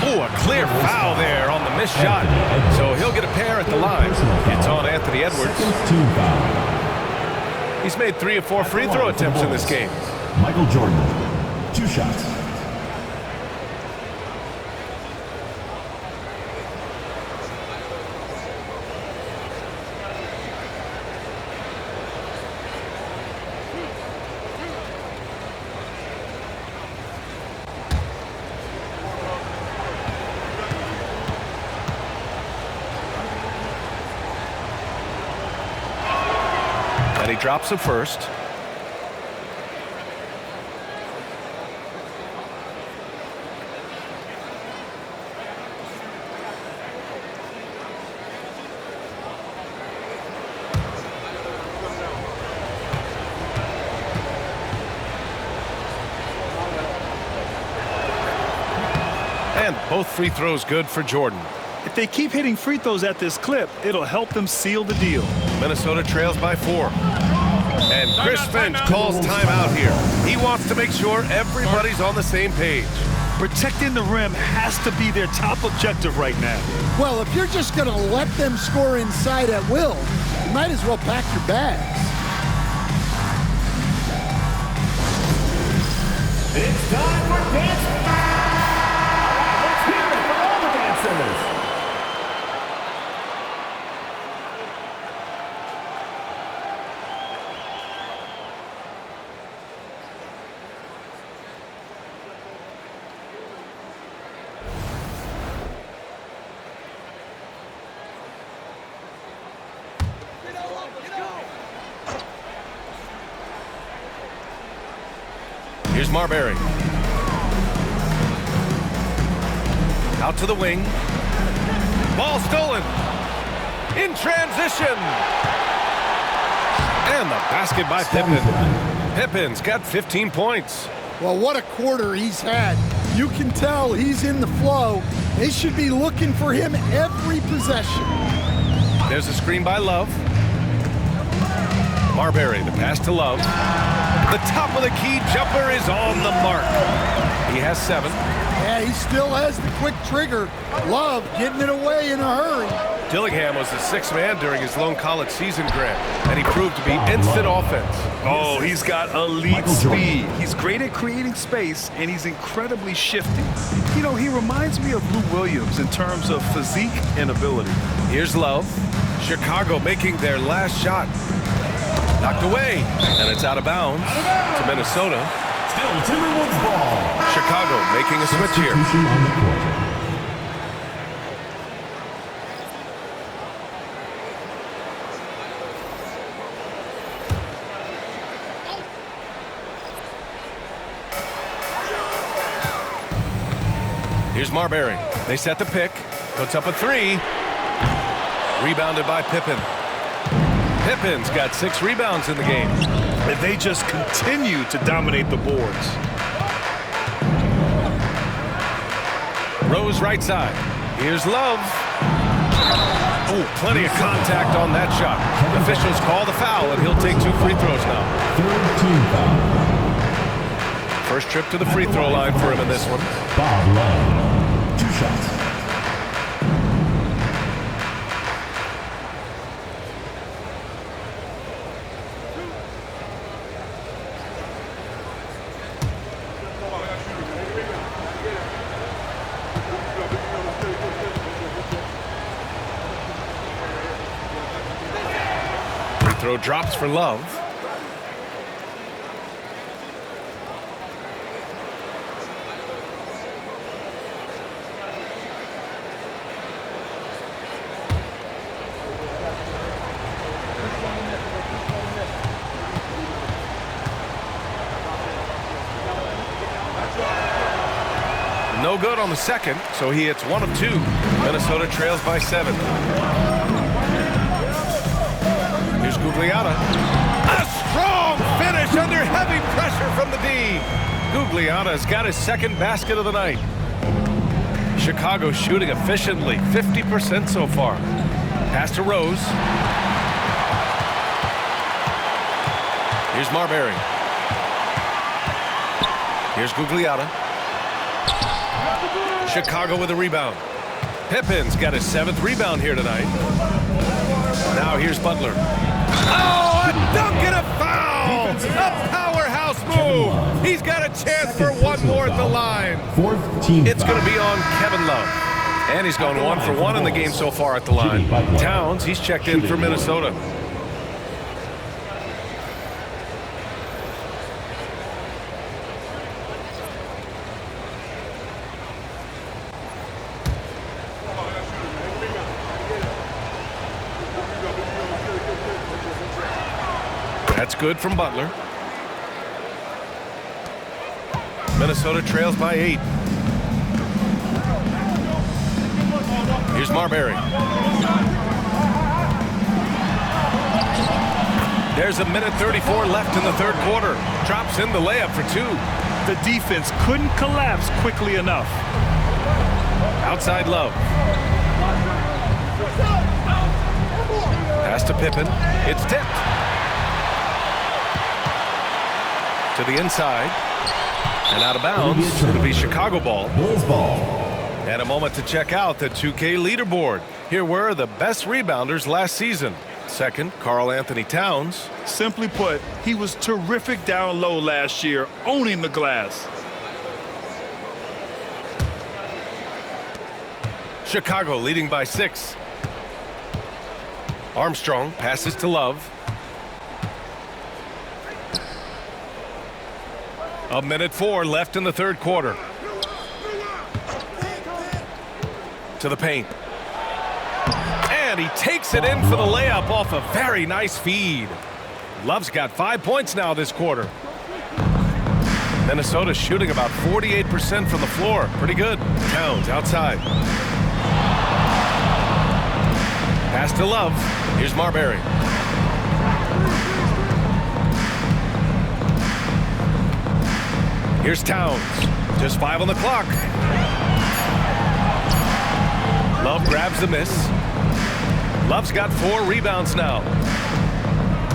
Ooh, a clear foul there on the missed shot. So he'll get a pair at the line. It's on Anthony Edwards. He's made 3 of 4 free throw attempts in this game. Michael Jordan, 2 shots. And he drops the first. And both free throws good for Jordan. If they keep hitting free throws at this clip, it'll help them seal the deal. Minnesota trails by 4. And Chris Finch calls timeout here. He wants to make sure everybody's on the same page. Protecting the rim has to be their top objective right now. Well, if you're just going to let them score inside at will, you might as well pack your bags. It's time for dance. Let's hear it for all the dancers. Here's Marbury. Out to the wing. Ball stolen. In transition. And the basket by Pippen. Pippen's got 15 points. Well, what a quarter he's had. You can tell he's in the flow. They should be looking for him every possession. There's a screen by Love. Marbury, the pass to Love. The top of the key jumper is on the mark. He has 7. Yeah, he still has the quick trigger. Love getting it away in a hurry. Dillingham was the 6th man during his lone college season, Grant, and he proved to be instant offense. Oh, he's got elite speed. He's great at creating space, and he's incredibly shifty. You know, he reminds me of Lou Williams in terms of physique and ability. Here's Love. Chicago making their last shot. Knocked away, and it's out of bounds to Minnesota. Still Timberwolves ball. Chicago making a switch here. Substitution on the court. Here's Marbury. They set the pick. Puts up a three. Rebounded by Pippen. Pippen's got 6 rebounds in the game. And they just continue to dominate the boards. Rose right side. Here's Love. Oh, plenty of contact on that shot. Officials call the foul, and he'll take 2 free throws now. Third team foul. First trip to the free throw line for him in this one. Bob Love. 2 shots. Throw drops for Love. No good on the second, so he hits 1 of 2. Minnesota trails by 7. Here's Gugliotta. A strong finish under heavy pressure from the D. Gugliotta's got his second basket of the night. Chicago shooting efficiently, 50% so far. Pass to Rose. Here's Marbury. Here's Gugliotta. Chicago with a rebound. Pippen's got his 7th rebound here tonight. Now here's Butler. Oh, a dunk and a foul! A powerhouse move! He's got a chance for 1 more at the line. Fourth team It's foul. going to be on Kevin Love. And he's gone 1 for 1 in the game so far at the line. Towns, he's checked in for Minnesota. That's good from Butler. Minnesota trails by 8. Here's Marbury. There's 1:34 left in the 3rd quarter. Drops in the layup for 2. The defense couldn't collapse quickly enough. Outside Love. Pass to Pippen. It's tipped. To the inside. And out of bounds. It'll be Chicago ball. Bulls ball. And a moment to check out the 2K leaderboard. Here were the best rebounders last season. Second, Karl Anthony Towns. Simply put, he was terrific down low last year, owning the glass. Chicago leading by 6. Armstrong passes to Love. 1:04 left in the 3rd quarter. To the paint. And he takes it in for the layup off a very nice feed. Love's got 5 points now this quarter. Minnesota shooting about 48% from the floor. Pretty good. Towns outside. Pass to Love. Here's Marbury. Here's Towns. Just 5 on the clock. Love grabs the miss. Love's got 4 rebounds now.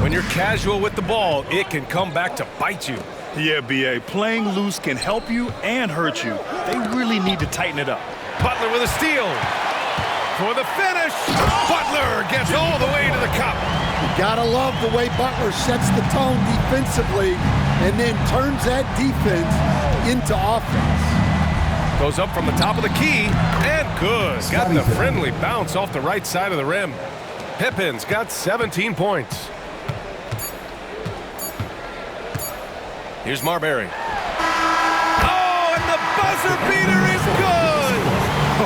When you're casual with the ball, it can come back to bite you. Yeah, B.A., playing loose can help you and hurt you. They really need to tighten it up. Butler with a steal. For the finish. Butler gets all the way to the cup. You gotta love the way Butler sets the tone defensively and then turns that defense into offense. Goes up from the top of the key, and good. Got the friendly bounce off the right side of the rim. Pippen's got 17 points. Here's Marbury. Oh, and the buzzer beater is good!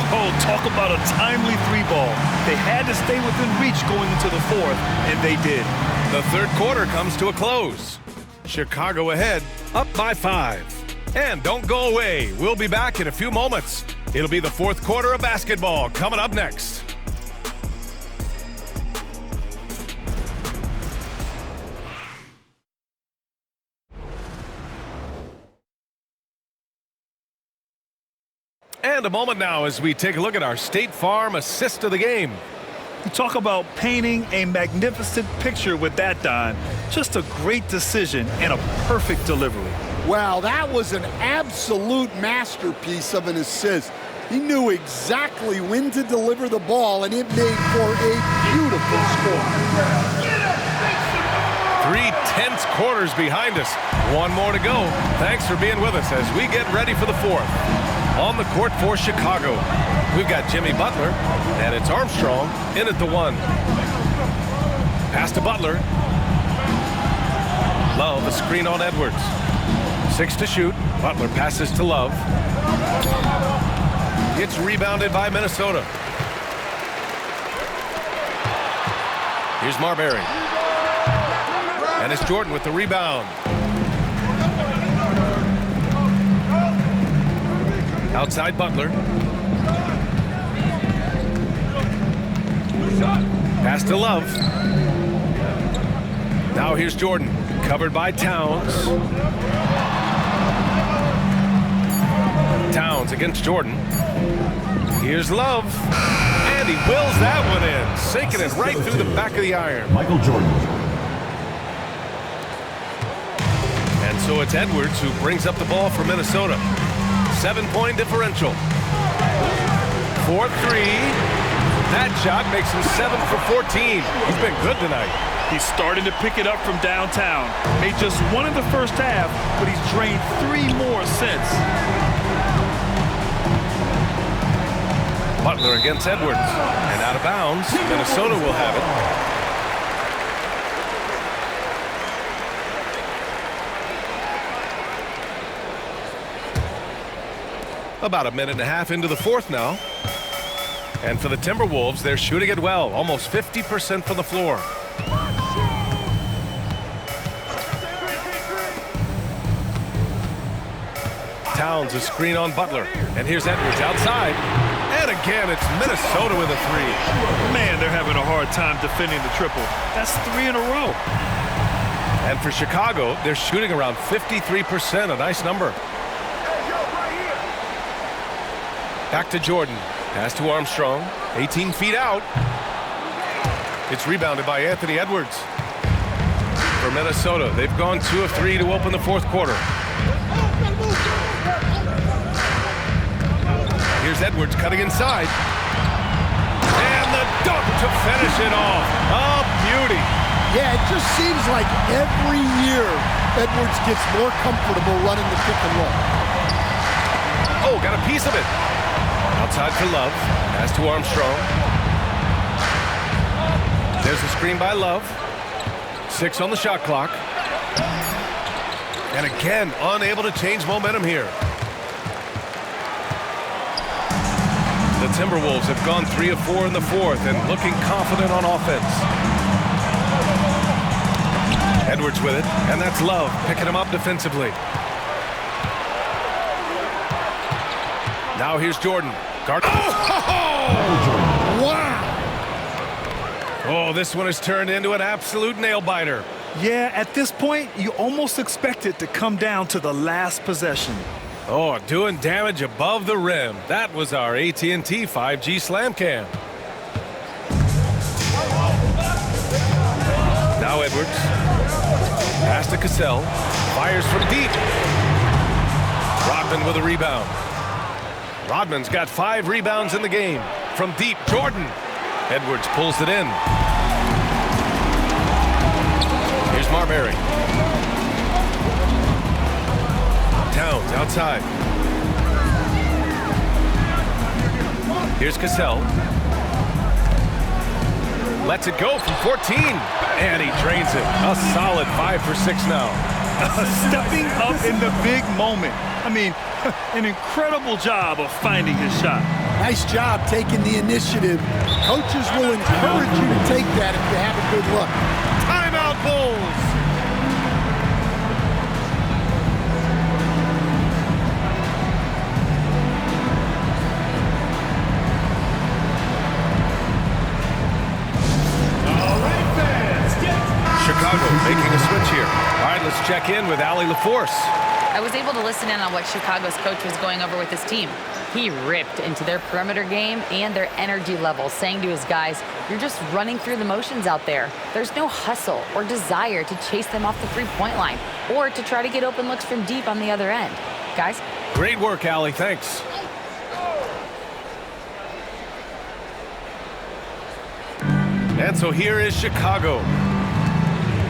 Oh, talk about a timely 3-ball. They had to stay within reach going into the 4th, and they did. The 3rd quarter comes to a close. Chicago ahead, up by 5. And don't go away. We'll be back in a few moments. It'll be the fourth quarter of basketball coming up next. And a moment now as we take a look at our State Farm assist of the game. You talk about painting a magnificent picture with that, Don. Just a great decision and a perfect delivery. Wow, that was an absolute masterpiece of an assist. He knew exactly when to deliver the ball, and it made for a beautiful score. 3 tense quarters behind us. One more to go. Thanks for being with us as we get ready for the fourth. On the court for Chicago, we've got Jimmy Butler, and it's Armstrong in at the 1. Pass to Butler. Love, a screen on Edwards. 6 to shoot. Butler passes to Love. It's rebounded by Minnesota. Here's Marbury. And it's Jordan with the rebound. Outside Butler. Pass to Love. Now here's Jordan. Covered by Towns. Towns against Jordan. Here's Love. And he wills that one in. Sinking it right through the back of the iron. Michael Jordan. And so it's Edwards who brings up the ball for Minnesota. 7-point differential. 4-3. That shot makes him 7 for 14. He's been good tonight. He's starting to pick it up from downtown. Made just 1 in the first half, but he's drained 3 more since. Butler against Edwards. And out of bounds. Minnesota will have it. About a minute and a half into the fourth now. And for the Timberwolves, they're shooting it well. Almost 50% from the floor. Towns a screen on Butler. And here's Edwards outside. And again, it's Minnesota with a 3. Man, they're having a hard time defending the triple. That's 3 in a row. And for Chicago, they're shooting around 53%, a nice number. Back to Jordan. Pass to Armstrong. 18 feet out. It's rebounded by Anthony Edwards. For Minnesota, they've gone 2 of 3 to open the fourth quarter. Here's Edwards cutting inside. And the dunk to finish it off. Oh, beauty. Yeah, it just seems like every year Edwards gets more comfortable running the pick and roll. Oh, got a piece of it. Outside for Love. Pass to Armstrong. There's a screen by Love. 6 on the shot clock. And again, unable to change momentum here. The Timberwolves have gone 3 of 4 in the fourth and looking confident on offense. Edwards with it, and that's Love picking him up defensively. Now here's Jordan. Guard. Oh! Wow! Oh, this one has turned into an absolute nail-biter. Yeah, at this point, you almost expect it to come down to the last possession. Oh, doing damage above the rim. That was our AT&T 5G Slam Cam. Now Edwards. Pass to Cassell. Fires from deep. Rodman with a rebound. Rodman's got 5 rebounds in the game. From deep, Jordan. Edwards pulls it in. Here's Marbury. Towns outside. Here's Cassell. Lets it go from 14. And he drains it. A solid 5 for 6 now. Stepping up in the big moment. I mean, an incredible job of finding his shot. Nice job taking the initiative. Coaches will encourage you to take that if you have a good look. Timeout, Bulls. Chicago making a switch here. All right, let's check in with Allie LaForce. I was able to listen in on what Chicago's coach was going over with his team. He ripped into their perimeter game and their energy level, saying to his guys, you're just running through the motions out there. There's no hustle or desire to chase them off the three-point line or to try to get open looks from deep on the other end. Guys? Great work, Allie. Thanks. And so here is Chicago.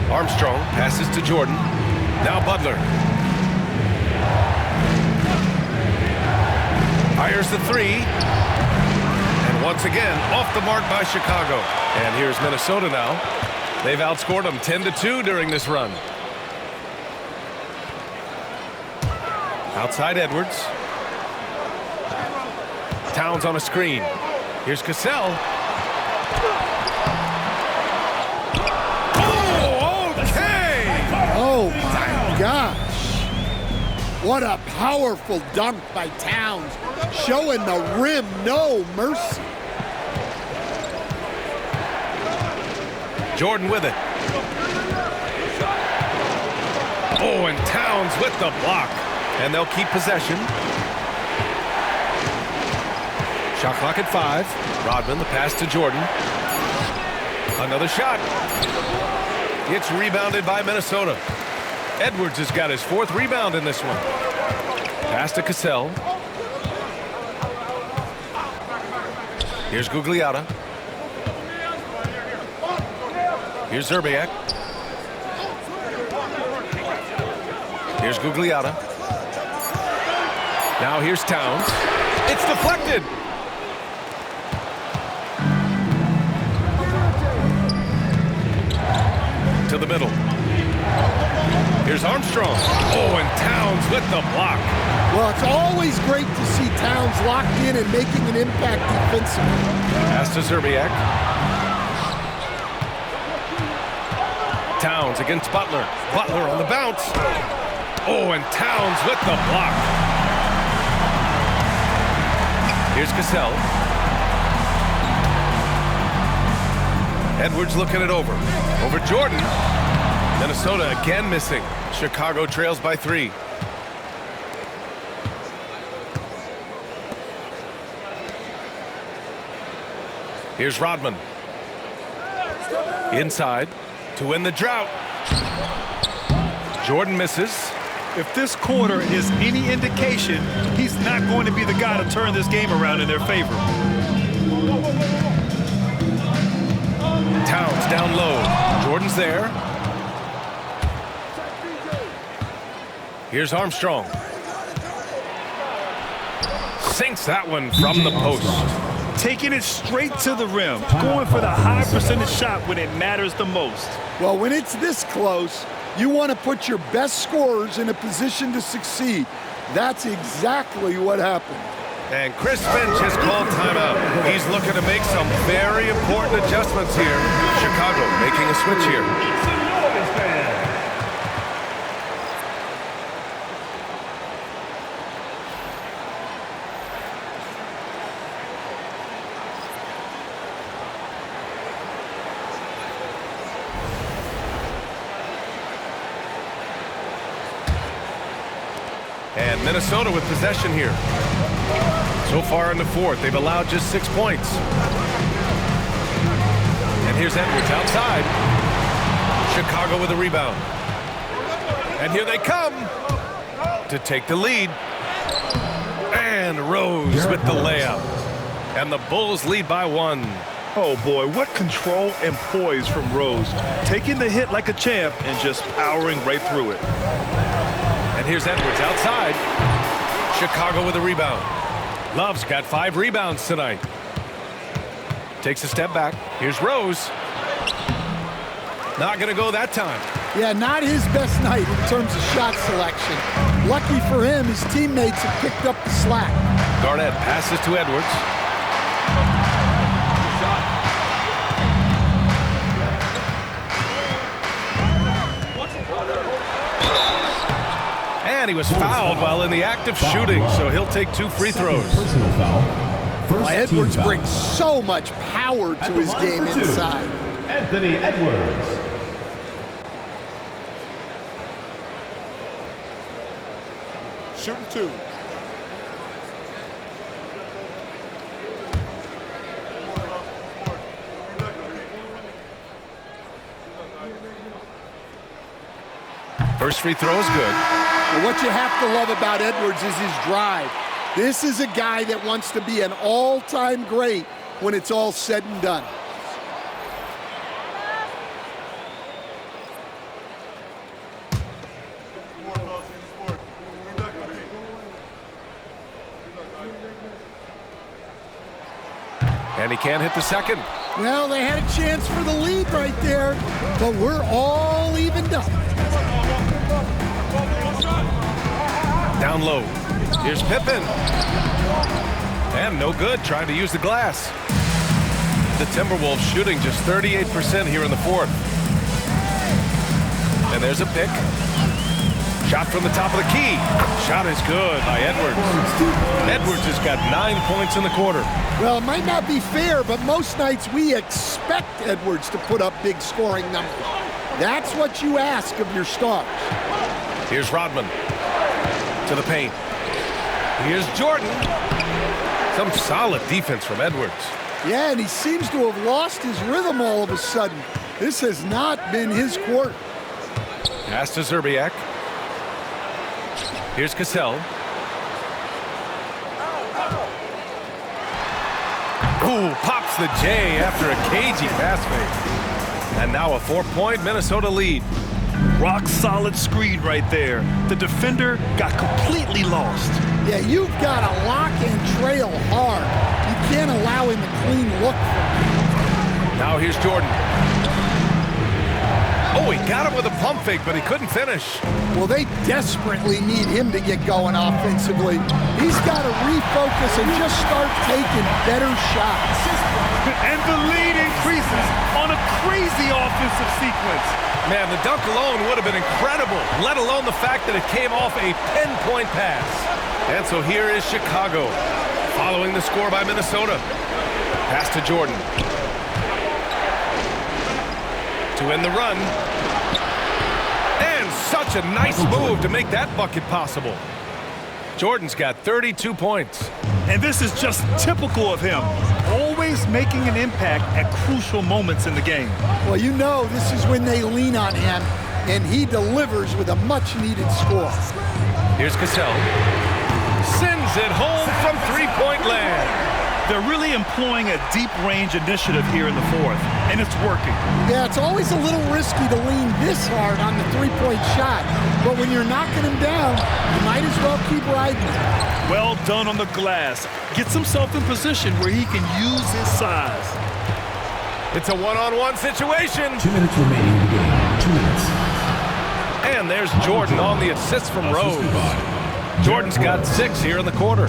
Armstrong passes to Jordan. Now Butler. Fires the three. And once again, off the mark by Chicago. And here's Minnesota now. They've outscored them 10-2 during this run. Outside Edwards. Towns on a screen. Here's Cassell. Oh my gosh. What a powerful dunk by Towns, showing the rim no mercy. Jordan with it. Oh, and Towns with the block. And they'll keep possession. Shot clock at 5. Rodman, the pass to Jordan. Another shot. It's rebounded by Minnesota. Edwards has got his 4th rebound in this one. Pass to Cassell. Here's Gugliotta. Here's Zerbiak. Here's Gugliotta. Now here's Towns. It's deflected. To the middle. Here's Armstrong. Oh, and Towns with the block. Well, it's always great to see Towns locked in and making an impact defensively. Pass to Zerbiak. Towns against Butler. Butler on the bounce. Oh, and Towns with the block. Here's Cassell. Edwards looking it over. Over Jordan. Minnesota again missing. Chicago trails by 3. Here's Rodman. Inside to win the drought. Jordan misses. If this quarter is any indication, he's not going to be the guy to turn this game around in their favor. Towns down low. Jordan's there. Here's Armstrong. Sinks that one from the post. Taking it straight to the rim. Going for the high percentage shot when it matters the most. Well, when it's this close, you want to put your best scorers in a position to succeed. That's exactly what happened. And Chris Finch has called timeout. He's looking to make some very important adjustments here. Chicago making a switch here. And Minnesota with possession here. So far in the 4th, they've allowed just 6 points. And here's Edwards outside. Chicago with a rebound. And here they come to take the lead. And Rose with the layup. And the Bulls lead by 1. Oh boy, what control and poise from Rose. Taking the hit like a champ and just powering right through it. And here's Edwards outside. Chicago with a rebound. Love's got 5 rebounds tonight. Takes a step back. Here's Rose. Not going to go that time. Yeah, not his best night in terms of shot selection. Lucky for him, his teammates have picked up the slack. Garnett passes to Edwards. And he was fouled while in the act of shooting, so he'll take 2 free throws. Personal foul. First Edwards team foul. brings so much power to his game inside. Anthony Edwards. shooting 2. First free throw is good. Well, what you have to love about Edwards is his drive. This is a guy that wants to be an all-time great when it's all said and done. And he can't hit the second. Well, they had a chance for the lead right there, but we're all evened up. Down low. Here's Pippen. And no good, trying to use the glass. The Timberwolves shooting just 38% here in the fourth. And there's a pick. Shot from the top of the key. Shot is good by Edwards. Edwards has got 9 points in the quarter. Well, it might not be fair, but most nights we expect Edwards to put up big scoring numbers. That's what you ask of your stars. Here's Rodman to the paint. Here's Jordan. Some solid defense from Edwards. Yeah, and he seems to have lost his rhythm all of a sudden. This has not been his quarter. Pass to Zerbiak. Here's Cassell. Ooh, pops the J after a cagey pass fake. And now a 4-point Minnesota lead. Rock solid screen right there. The defender got completely lost. Yeah, you've got to lock and trail hard. You can't allow him a clean look from you. Now here's Jordan. Oh, he got him with a pump fake, but he couldn't finish. Well, they desperately need him to get going offensively. He's got to refocus and just start taking better shots. And the lead increases on a crazy offensive sequence. Man, the dunk alone would have been incredible, let alone the fact that it came off a 10-point pass. And so here is Chicago, following the score by Minnesota. Pass to Jordan. To end the run. And such a nice move to make that bucket possible. Jordan's got 32 points. And this is just typical of him. Always making an impact at crucial moments in the game. Well, you know this is when they lean on him, and he delivers with a much-needed score. Here's Cassell. Sends it home from three-point land. They're really employing a deep-range initiative here in the fourth, and it's working. Yeah, it's always a little risky to lean this hard on the three-point shot, but when you're knocking him down, you might as well keep riding it. Well done on the glass. Gets himself in position where he can use his size. It's a one-on-one situation. 2 minutes remaining in the game. 2 minutes. And there's Jordan on the assist from Rose. Jordan's got 6 here in the quarter.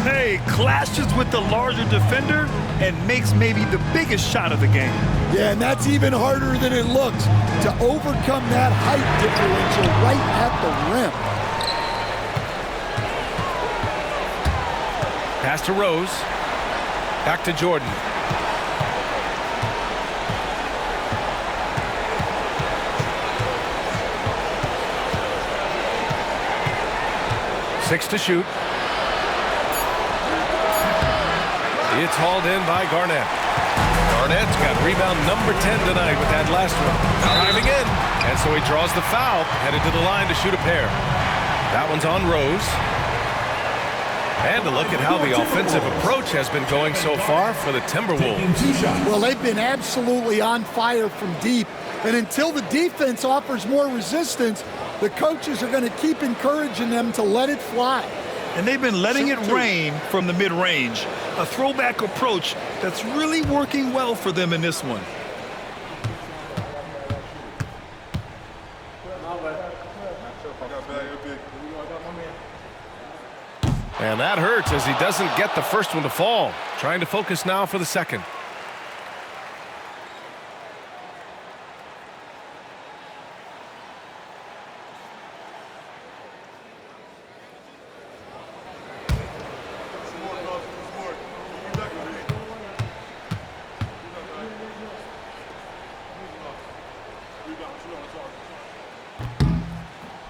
Hey, clashes with the larger defender and makes maybe the biggest shot of the game. Yeah, and that's even harder than it looks to overcome that height differential right at the rim. Pass to Rose. Back to Jordan. Six to shoot. It's hauled in by Garnett. Garnett's got rebound number 10 tonight with that last one. Driving in. And so he draws the foul, headed to the line to shoot a pair. That one's on Rose. And to look at how the offensive approach has been going so far for the Timberwolves. Well, they've been absolutely on fire from deep. And until the defense offers more resistance, the coaches are going to keep encouraging them to let it fly. And they've been letting it rain from the mid-range. A throwback approach that's really working well for them in this one. And that hurts as he doesn't get the first one to fall. Trying to focus now for the second.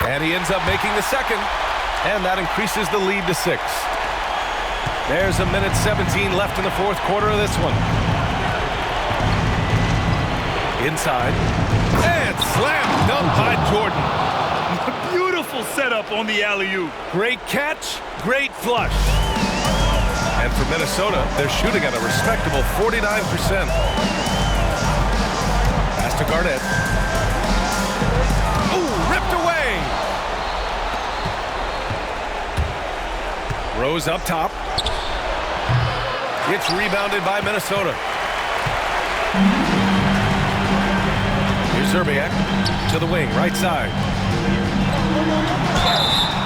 And he ends up making the second. And that increases the lead to 6. There's 1:17 left in the fourth quarter of this one. Inside. And slam dunk by Jordan. Beautiful setup on the alley-oop. Great catch, great flush. And for Minnesota, they're shooting at a respectable 49%. Pass to Garnett. Ooh, ripped away. Rose up top. It's rebounded by Minnesota. Here's Zerbiak to the wing, right side.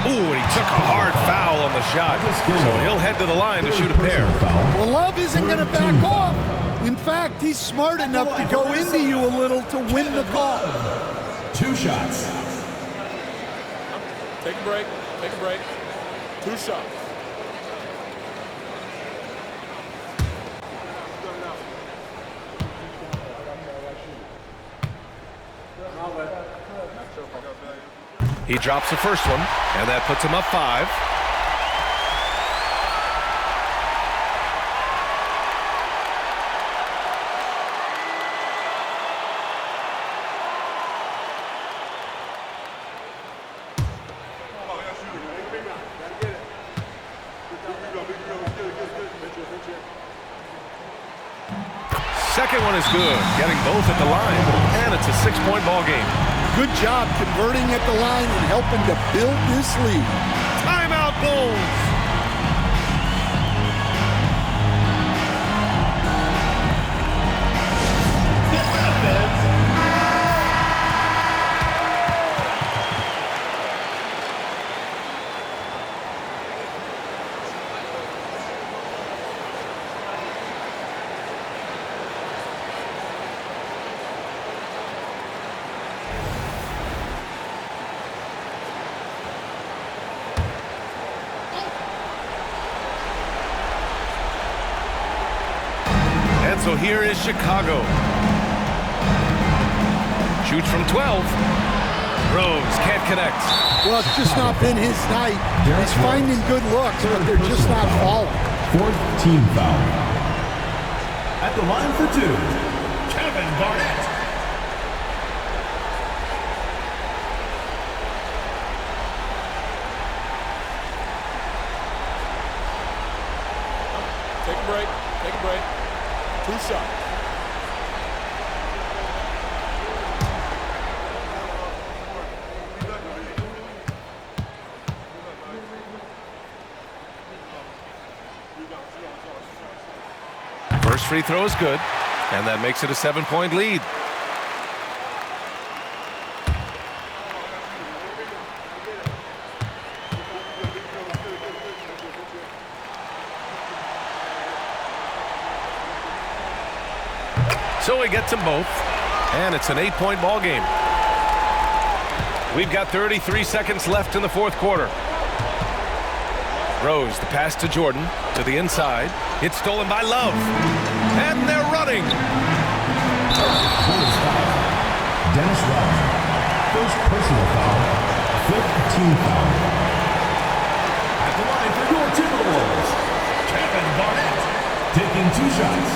Ooh, and he took a hard foul on the shot. So he'll head to the line to shoot a pair. Well, Love isn't going to back off. In fact, he's smart enough to go into you a little to win the call. 2 shots. Take a break. Take a break. 2 shots. He drops the first one, and that puts him up 5. Second one is good, getting both at the line, and it's a 6-point ball game. Good job converting at the line and helping to build this lead. Timeout, Bulls. So here is Chicago. Shoots from 12. Rose can't connect. Well, it's just not been his night. He's finding good looks, but they're just not falling. 4th team foul. At the line for 2, Kevin Garnett. Take a break. Take a break. 2 shots. First free throw is good, and that makes it a 7-point lead. So he gets them both, and it's an 8-point ball game. We've got 33 seconds left in the fourth quarter. Rose, the pass to Jordan, to the inside. It's stolen by Love, and they're running. Dennis Rodman, first personal foul, 5th team foul. At the line for your Timberwolves, Kevin Garnett, taking 2 shots.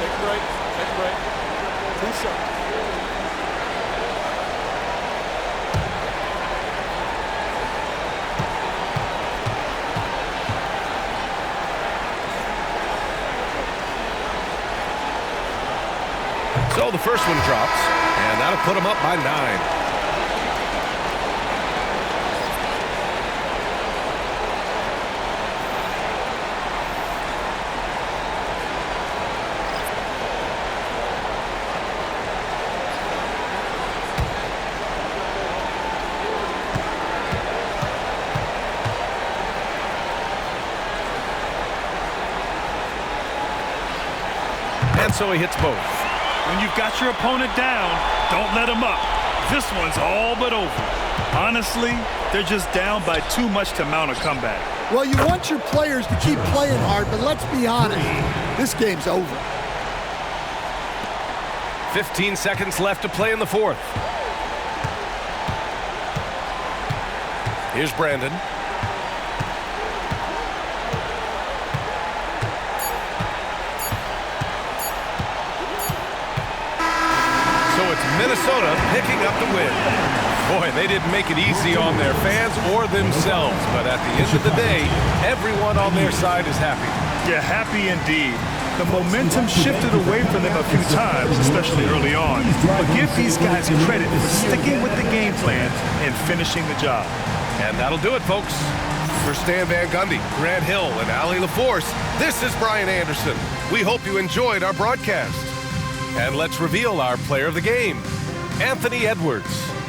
Take a break. Take a break. 2 shots. So the first one drops, and that'll put them up by 9. And so he hits both. When you've got your opponent down, don't let him up. This one's all but over. Honestly, they're just down by too much to mount a comeback. Well, you want your players to keep playing hard, but let's be honest, this game's over. 15 seconds left to play in the fourth. Here's Brandon. So it's Minnesota picking up the win. Boy, they didn't make it easy on their fans or themselves, but at the end of the day, everyone on their side is happy. Yeah, happy indeed. The momentum shifted away from them a few times, especially early on. But give these guys credit for sticking with the game plan and finishing the job. And that'll do it, folks. For Stan Van Gundy, Grant Hill, and Allie LaForce, this is Brian Anderson. We hope you enjoyed our broadcast. And let's reveal our player of the game, Anthony Edwards.